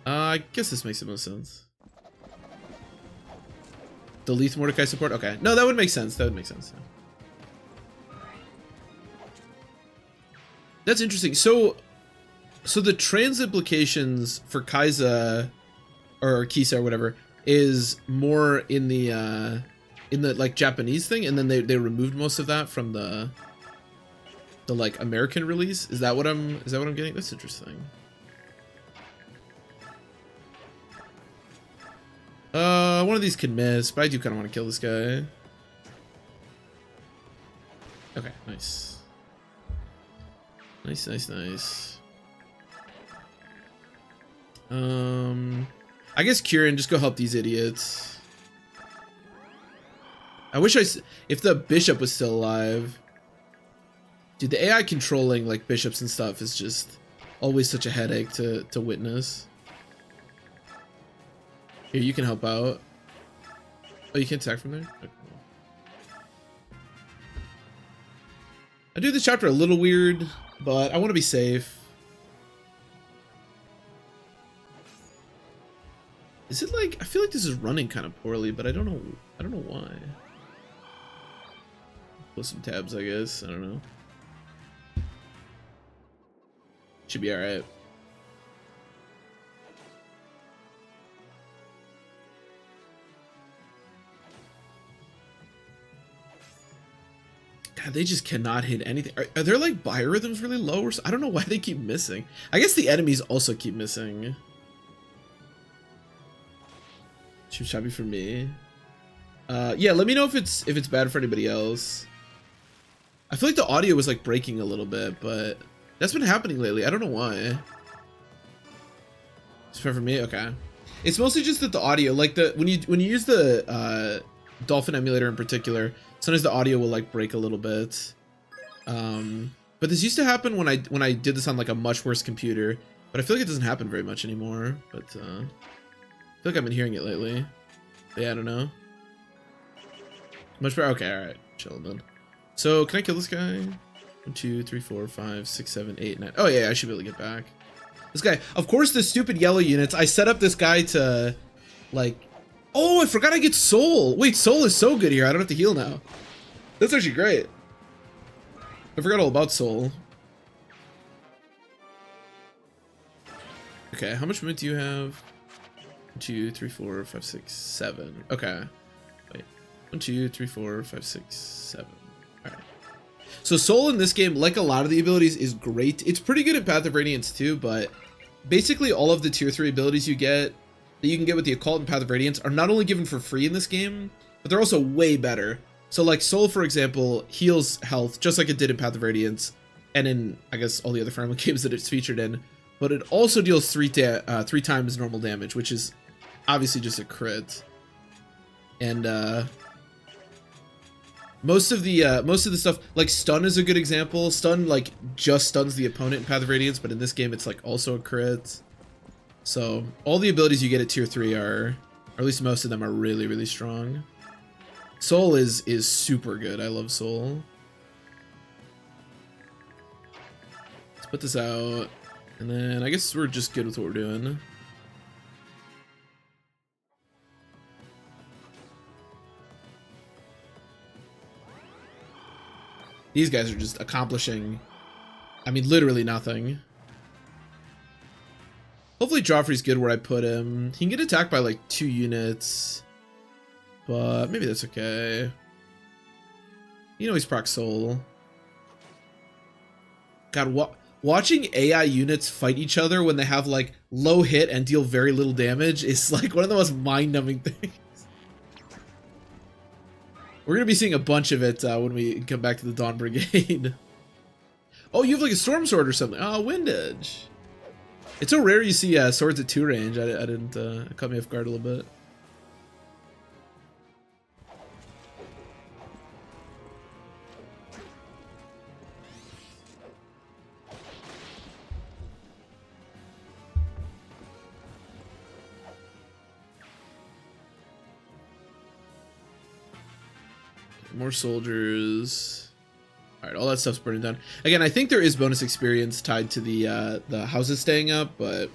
I guess this makes the most sense. Delete Mordecai support? Okay. No, that would make sense. That would make sense. That's interesting. So the trans implications for Kaiza or Kisa or whatever is more in the like Japanese thing, and then they removed most of that from the like American release. Is that what I'm getting? That's interesting. One of these could miss, but I do kind of want to kill this guy. Okay, nice. Nice. I guess Kieran, just go help these idiots. I wish if the bishop was still alive. Dude, the AI controlling like bishops and stuff is just always such a headache to witness. Here, you can help out. Oh, you can attack from there? Okay. I do this chapter a little weird. but I want to be safe. Is it like, I feel like this is running kind of poorly, but I don't know why. Close some tabs, I guess. I don't know. Should be alright. God, they just cannot hit anything. Are there like biorhythms really low or so? I don't know why they keep missing. I guess the enemies also keep missing. Too choppy for me. Yeah, let me know if it's bad for anybody else. I feel like the audio was like breaking a little bit, but that's been happening lately. I don't know why. It's fair for me. Okay. It's mostly just that the audio, like when you use the Dolphin emulator in particular, sometimes the audio will like break a little bit. But this used to happen when I did this on like a much worse computer, but I feel like it doesn't happen very much anymore. But I feel like I've been hearing it lately. But yeah, I don't know. Much better. Okay, all right, chill then. So can I kill this guy? 1, 2, 3, 4, 5, 6, 7, 8, 9. Oh yeah, I should be able to get back. This guy, of course, the stupid yellow units. I set up this guy to, like, oh, I forgot I get soul. Wait, soul is so good here. I don't have to heal now. That's actually great. I forgot all about soul. Okay, how much movement do you have? 1, 2, 3, 4, 5, 6, 7. Okay. Wait. 1, 2, 3, 4, 5, 6, 7. Alright. So soul in this game, like a lot of the abilities, is great. It's pretty good in Path of Radiance too, but basically all of the tier 3 abilities you get, that you can get with the Occult and Path of Radiance, are not only given for free in this game, but they're also way better. So like Soul, for example, heals health, just like it did in Path of Radiance, and in, I guess, all the other Fire Emblem games that it's featured in, but it also deals 3 times normal damage, which is obviously just a crit. And most of the stuff, like stun is a good example. Stun like just stuns the opponent in Path of Radiance, but in this game it's like also a crit. So all the abilities you get at tier 3 are, or at least most of them, are really, really strong. Soul is super good. I love Soul. Let's put this out, and then I guess we're just good with what we're doing. These guys are just accomplishing, I mean, literally nothing. Hopefully Joffrey's good where I put him. He can get attacked by like 2 units, but maybe that's okay. You know he's proc soul. God, watching AI units fight each other when they have like low hit and deal very little damage is like one of the most mind-numbing things. We're gonna be seeing a bunch of it when we come back to the Dawn Brigade. Oh, you have like a Storm Sword or something. Oh, Wind Edge. It's so rare you see swords at 2 range. I didn't, it caught me off guard a little bit. More soldiers. All right, all that stuff's burning down. Again, I think there is bonus experience tied to the houses staying up, but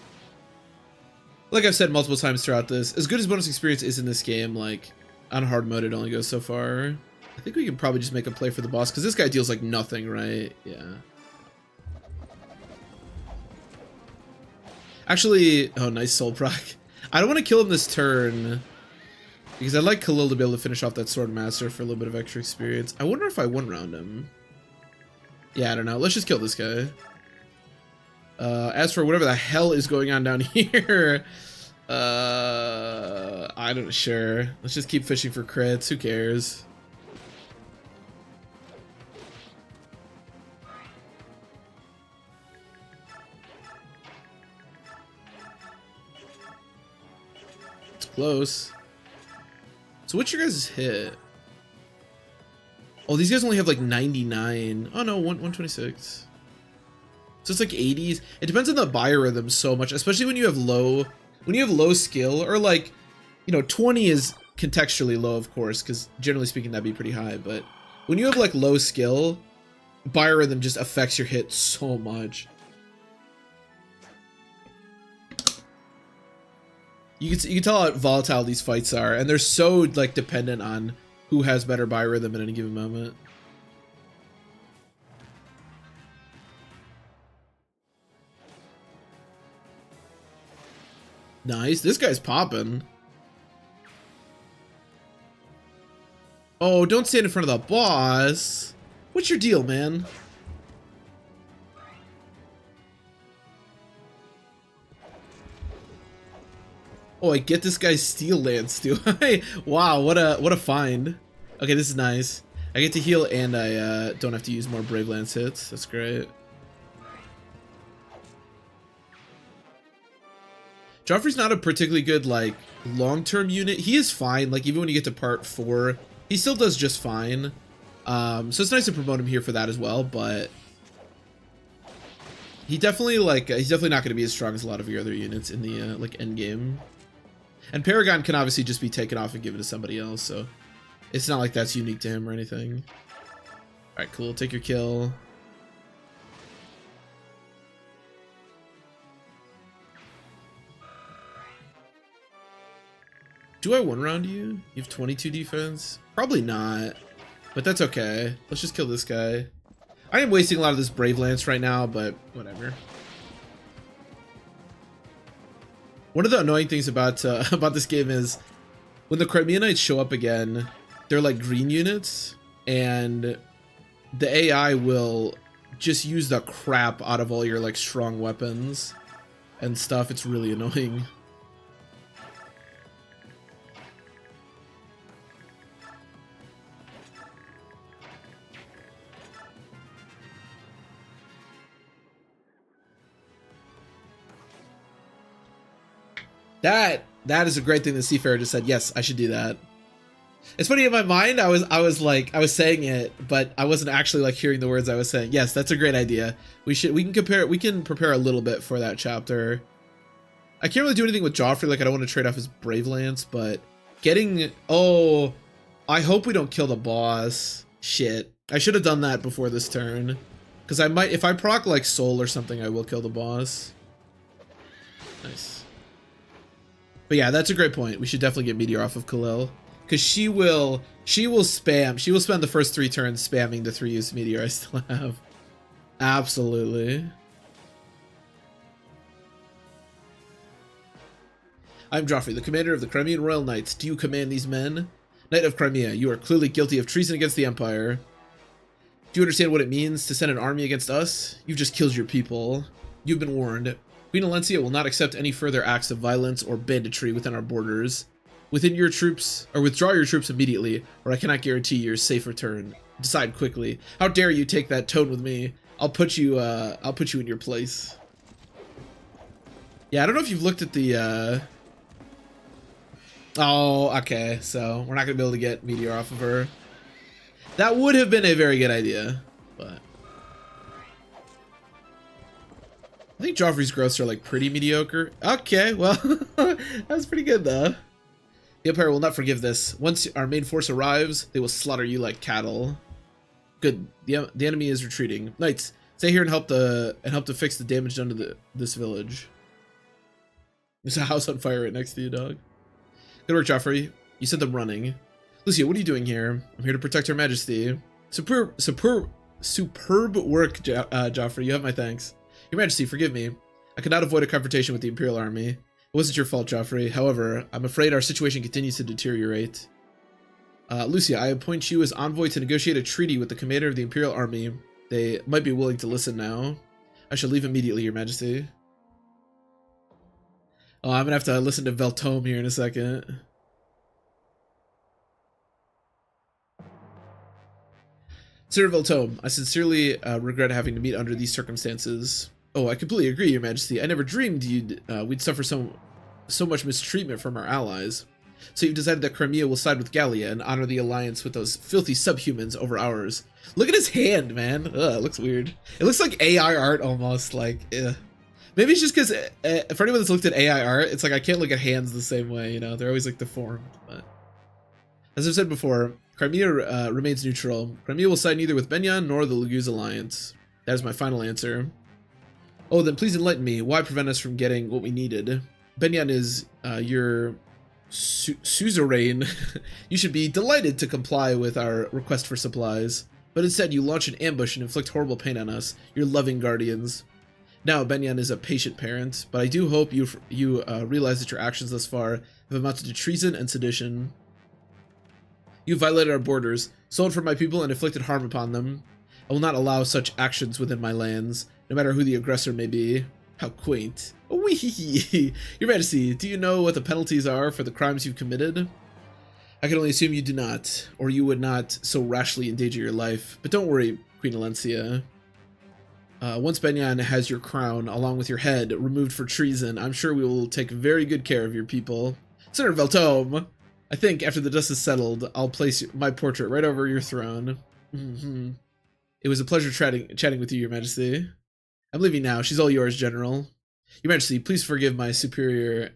like I've said multiple times throughout this, as good as bonus experience is in this game, like on hard mode it only goes so far. I think we can probably just make a play for the boss because this guy deals like nothing, right? Yeah. Actually, oh, nice soul proc. I don't want to kill him this turn because I'd like Khalil to be able to finish off that Sword Master for a little bit of extra experience. I wonder if I one round him. Yeah, I don't know. Let's just kill this guy. As for whatever the hell is going on down here, I don't, sure. Let's just keep fishing for crits. Who cares? It's close. So what's your guys' hit? Oh, these guys only have like 99. Oh no, 126. So it's like 80s. It depends on the biorhythm so much, especially when you have low skill, or like, you know, 20 is contextually low, of course, because generally speaking that'd be pretty high. But when you have like low skill, biorhythm just affects your hit so much. You can tell how volatile these fights are, and they're so like dependent on who has better biorhythm at any given moment. Nice. This guy's popping. Oh, don't stand in front of the boss. What's your deal, man? Oh, I get this guy's steel lance too. Wow, what a find. Okay, this is nice. I get to heal and I don't have to use more Brave Lance hits. That's great. Joffrey's not a particularly good like long-term unit. He is fine. Like even when you get to part 4, he still does just fine. So it's nice to promote him here for that as well. But he definitely like he's definitely not going to be as strong as a lot of your other units in the like end game. And Paragon can obviously just be taken off and given to somebody else, so it's not like that's unique to him or anything. Alright, cool. Take your kill. Do I one-round you? You have 22 defense? Probably not, but that's okay. Let's just kill this guy. I am wasting a lot of this Brave Lance right now, but whatever. One of the annoying things about about this game is when the Crimeanites show up again, they're like green units, and the AI will just use the crap out of all your like strong weapons and stuff. It's really annoying. That is a great thing that Seafarer just said. Yes, I should do that. It's funny, in my mind I was saying it, but I wasn't actually like hearing the words I was saying. Yes, that's a great idea. We can prepare a little bit for that chapter. I can't really do anything with Joffrey, like I don't want to trade off his Brave Lance, but getting I hope we don't kill the boss. Shit. I should have done that before this turn. Because I might, if I proc like Soul or something, I will kill the boss. Nice. But yeah, that's a great point. We should definitely get Meteor off of Khalil, because she will spend the first 3 turns spamming the 3 use Meteor I still have. Absolutely. I'm Joffrey, the commander of the Crimean Royal Knights. Do you command these men? Knight of Crimea, you are clearly guilty of treason against the Empire. Do you understand what it means to send an army against us? You've just killed your people. You've been warned. Queen Alencia will not accept any further acts of violence or banditry within our borders. Withdraw your troops immediately, or I cannot guarantee your safe return. Decide quickly. How dare you take that tone with me? I'll put you in your place. Yeah, I don't know if you've looked at the Oh, okay, so we're not gonna be able to get Meteor off of her. That would have been a very good idea, but I think Joffrey's growths are like pretty mediocre. Okay, well, that was pretty good though. The Empire will not forgive this. Once our main force arrives, they will slaughter you like cattle. Good. The enemy is retreating. Knights, stay here and help to fix the damage done to this village. There's a house on fire right next to you, dog. Good work, Joffrey. You sent them running. Lucia, what are you doing here? I'm here to protect Her Majesty. Superb work, Joffrey. You have my thanks. Your Majesty, forgive me. I could not avoid a confrontation with the Imperial Army. It wasn't your fault, Joffrey. However, I'm afraid our situation continues to deteriorate. Lucia, I appoint you as envoy to negotiate a treaty with the commander of the Imperial Army. They might be willing to listen now. I shall leave immediately, Your Majesty. Oh, I'm gonna have to listen to Veltome here in a second. Sir Veltome, I sincerely regret having to meet under these circumstances. Oh, I completely agree, Your Majesty. I never dreamed we'd suffer so much mistreatment from our allies. So you've decided that Crimea will side with Gallia and honor the alliance with those filthy subhumans over ours. Look at his hand, man. Ugh, it looks weird. It looks like AI art almost, like, maybe it's just because, for anyone that's looked at AI art, it's like I can't look at hands the same way, you know? They're always, like, deformed. But as I've said before, Crimea remains neutral. Crimea will side neither with Benyan nor the Laguz alliance. That is my final answer. Oh, then please enlighten me. Why prevent us from getting what we needed? Benyan is your suzerain. You should be delighted to comply with our request for supplies. But instead, you launch an ambush and inflict horrible pain on us, your loving guardians. Now, Benyan is a patient parent, but I do hope you realize that your actions thus far have amounted to treason and sedition. You violated our borders, sold from my people, and inflicted harm upon them. I will not allow such actions within my lands, no matter who the aggressor may be. How quaint. Wee! Your Majesty, do you know what the penalties are for the crimes you've committed? I can only assume you do not, or you would not so rashly endanger your life. But don't worry, Queen Alencia. Once Benyan has your crown, along with your head, removed for treason, I'm sure we will take very good care of your people. Senator Veltome, I think after the dust is settled, I'll place my portrait right over your throne. It was a pleasure chatting with you, Your Majesty. I'm leaving now. She's all yours, General. Your Majesty, please forgive my superior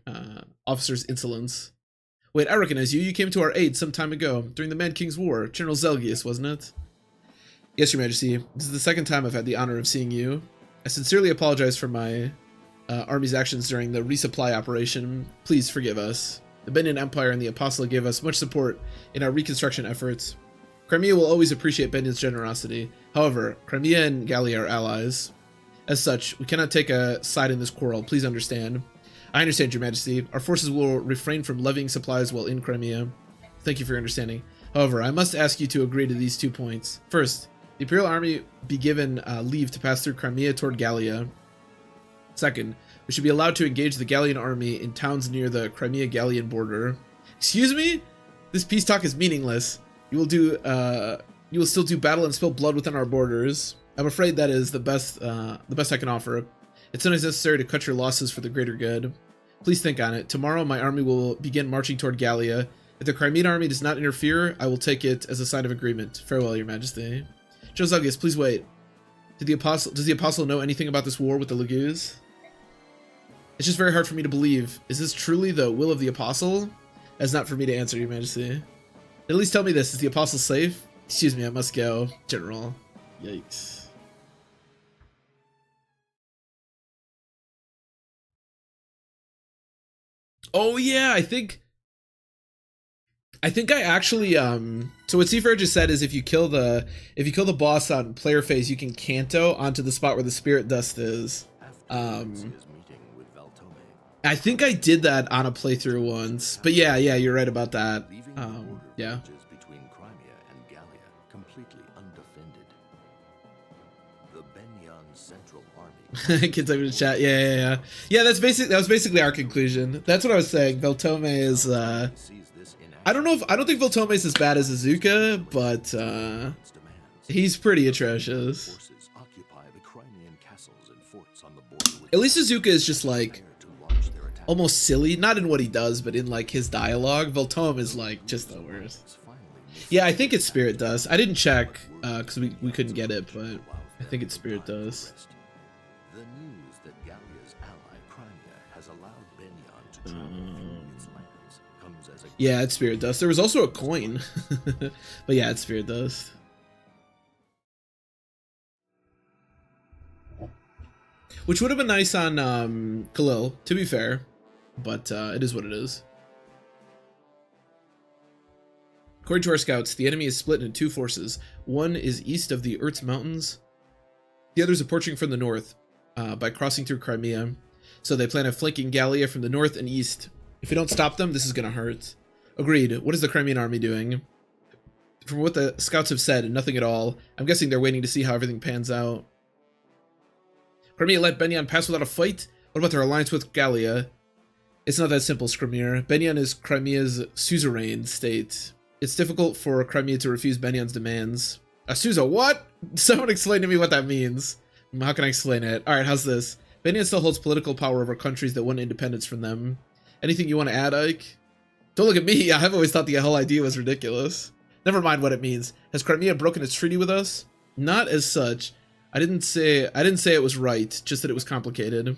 officer's insolence. Wait, I recognize you. You came to our aid some time ago, during the Mad King's War. General Zelgius, wasn't it? Yes, Your Majesty. This is the second time I've had the honor of seeing you. I sincerely apologize for my army's actions during the resupply operation. Please forgive us. The Benyan Empire and the Apostle gave us much support in our reconstruction efforts. Crimea will always appreciate Benyan's generosity. However, Crimea and Gallia are allies. As such, we cannot take a side in this quarrel. Please understand. I understand, Your Majesty. Our forces will refrain from levying supplies while in Crimea. Thank you for your understanding. However, I must ask you to agree to these 2 points. First, the Imperial Army be given leave to pass through Crimea toward Gallia. Second, we should be allowed to engage the Gallian army in towns near the Crimea-Gallian border. Excuse me? This peace talk is meaningless. You will still do battle and spill blood within our borders. I'm afraid that is the best I can offer. It's sometimes necessary to cut your losses for the greater good. Please think on it. Tomorrow, my army will begin marching toward Gallia. If the Crimean army does not interfere, I will take it as a sign of agreement. Farewell, Your Majesty. Josagius, please wait. Does the Apostle know anything about this war with the Laguz? It's just very hard for me to believe. Is this truly the will of the Apostle? That's not for me to answer, Your Majesty. At least tell me this. Is the Apostle safe? Excuse me, I must go. General. Yikes. Oh yeah, I think I actually so what Seafarer just said is if you kill the boss on player phase, you can canto onto the spot where the spirit dust is. I think I did that on a playthrough once. But yeah, you're right about that. Yeah. Between Crimea and Gallia completely undefended. The Benyan Central Army. Kids over to chat. Yeah. Yeah, that was basically our conclusion. That's what I was saying. Veltome is I don't think Veltome is as bad as Azuka, but he's pretty atrocious. At least Azuka is just like almost silly, not in what he does, but in like his dialogue. Veltome is like just the worst. Yeah, I think it's Spirit Dust. I didn't check because we couldn't get it, but I think it's Spirit Dust. The news that Gallia's ally Crimea has allowed Benyan to travel through its lands comes as a yeah, it's Spirit Dust. There was also a coin, but yeah, it's Spirit Dust. Which would have been nice on Khalil, to be fair, but it is what it is. According to our scouts, the enemy is split into 2 forces. One is east of the Erz Mountains. The other is approaching from the north by crossing through Crimea. So they plan on flanking Gallia from the north and east. If we don't stop them, this is going to hurt. Agreed. What is the Crimean army doing? From what the scouts have said, nothing at all. I'm guessing they're waiting to see how everything pans out. Crimea let Benyan pass without a fight? What about their alliance with Gallia? It's not that simple, Skrimir. Benyan is Crimea's suzerain state. It's difficult for Crimea to refuse Benyan's demands. A Suza, what? Someone explain to me what that means. How can I explain it? Alright, how's this? Benyan still holds political power over countries that won independence from them. Anything you want to add, Ike? Don't look at me. I've always thought the whole idea was ridiculous. Never mind what it means. Has Crimea broken its treaty with us? Not as such. I didn't say it was right, just that it was complicated.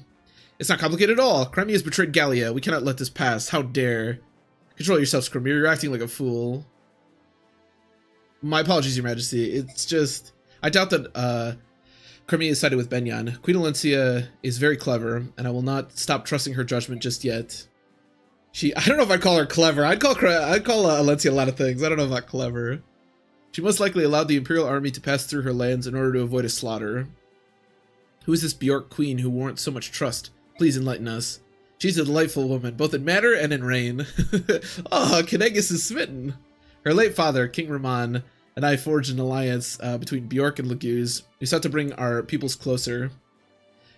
It's not complicated at all. Crimea has betrayed Gallia. We cannot let this pass. How dare. Control yourself, Crimea. You're acting like a fool. My apologies, Your Majesty. It's just, I doubt that Crimea is sided with Benyan. Queen Alencia is very clever, and I will not stop trusting her judgment just yet. I don't know if I'd call her clever. I'd call Alencia a lot of things. I don't know about clever. She most likely allowed the Imperial army to pass through her lands in order to avoid a slaughter. Who is this Bjork queen who warrants so much trust? Please enlighten us. She's a delightful woman, both in matter and in reign. Oh, Canegus is smitten. Her late father, King Raman, and I forged an alliance between Bjork and Laguz, who sought to bring our peoples closer.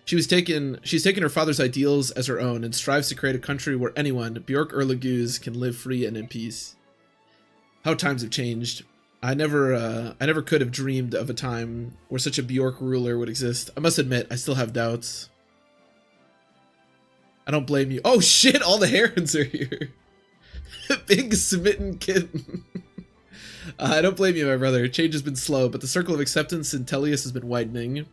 She's taken her father's ideals as her own and strives to create a country where anyone, Bjork or Laguz, can live free and in peace. How times have changed. I never could have dreamed of a time where such a Bjork ruler would exist. I must admit, I still have doubts. I don't blame you. Oh shit, all the herons are here. Big smitten kitten. I don't blame you, my brother. Change has been slow, but the circle of acceptance in Tellius has been widening.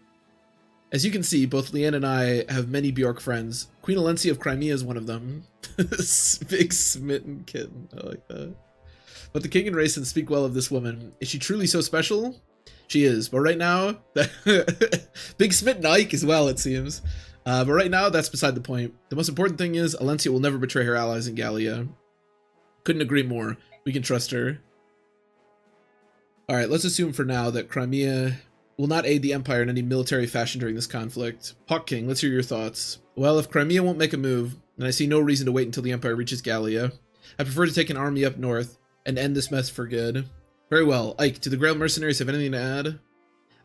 As you can see, both Leanne and I have many Bjork friends. Queen Alencia of Crimea is one of them. Big smitten kitten. I like that. But the king and Rayson speak well of this woman. Is she truly so special? She is, but right now... Big smitten Ike as well, it seems. But right now, that's beside the point. The most important thing is, Alencia will never betray her allies in Gallia. Couldn't agree more. We can trust her. Alright, let's assume for now that Crimea will not aid the Empire in any military fashion during this conflict. Hawk King, let's hear your thoughts. Well, if Crimea won't make a move, then I see no reason to wait until the Empire reaches Gallia. I prefer to take an army up north and end this mess for good. Very well. Ike, do the Grail mercenaries have anything to add?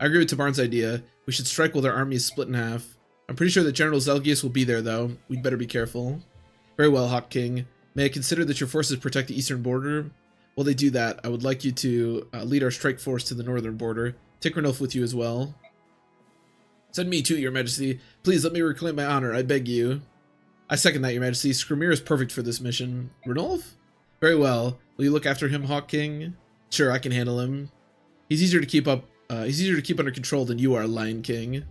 I agree with Tabarn's idea. We should strike while their army is split in half. I'm pretty sure that General Zelgius will be there, though. We'd better be careful. Very well, Hawk King. May I consider that your forces protect the eastern border? While they do that, I would like you to lead our strike force to the northern border. Take Ranulf with you as well. Send me too, Your Majesty. Please let me reclaim my honor, I beg you. I second that, Your Majesty. Skrymir is perfect for this mission. Ranulf? Very well. Will you look after him, Hawk King? Sure, I can handle him. He's easier to keep up. He's easier to keep under control than you are, Lion King.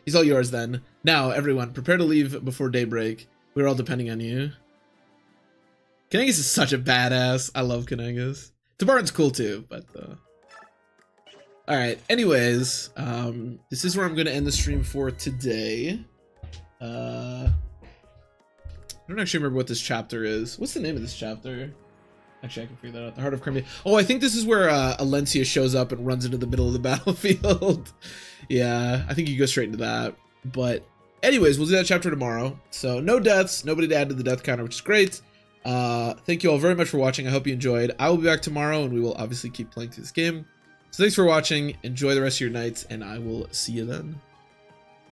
He's all yours then. Now, everyone, prepare to leave before daybreak. We're all depending on you. Canegus is such a badass. I love Canegus. Tabarn's cool too, but alright, anyways, this is where I'm gonna end the stream for today. I don't actually remember what this chapter is. What's the name of this chapter? Actually, I can figure that out. The Heart of Crimea. Oh, I think this is where Alencia shows up and runs into the middle of the battlefield. Yeah, I think you go straight into that. But anyways, we'll do that chapter tomorrow. So no deaths, nobody to add to the death counter, which is great. Thank you all very much for watching. I hope you enjoyed. I will be back tomorrow, and we will obviously keep playing through this game. So thanks for watching. Enjoy the rest of your nights, and I will see you then.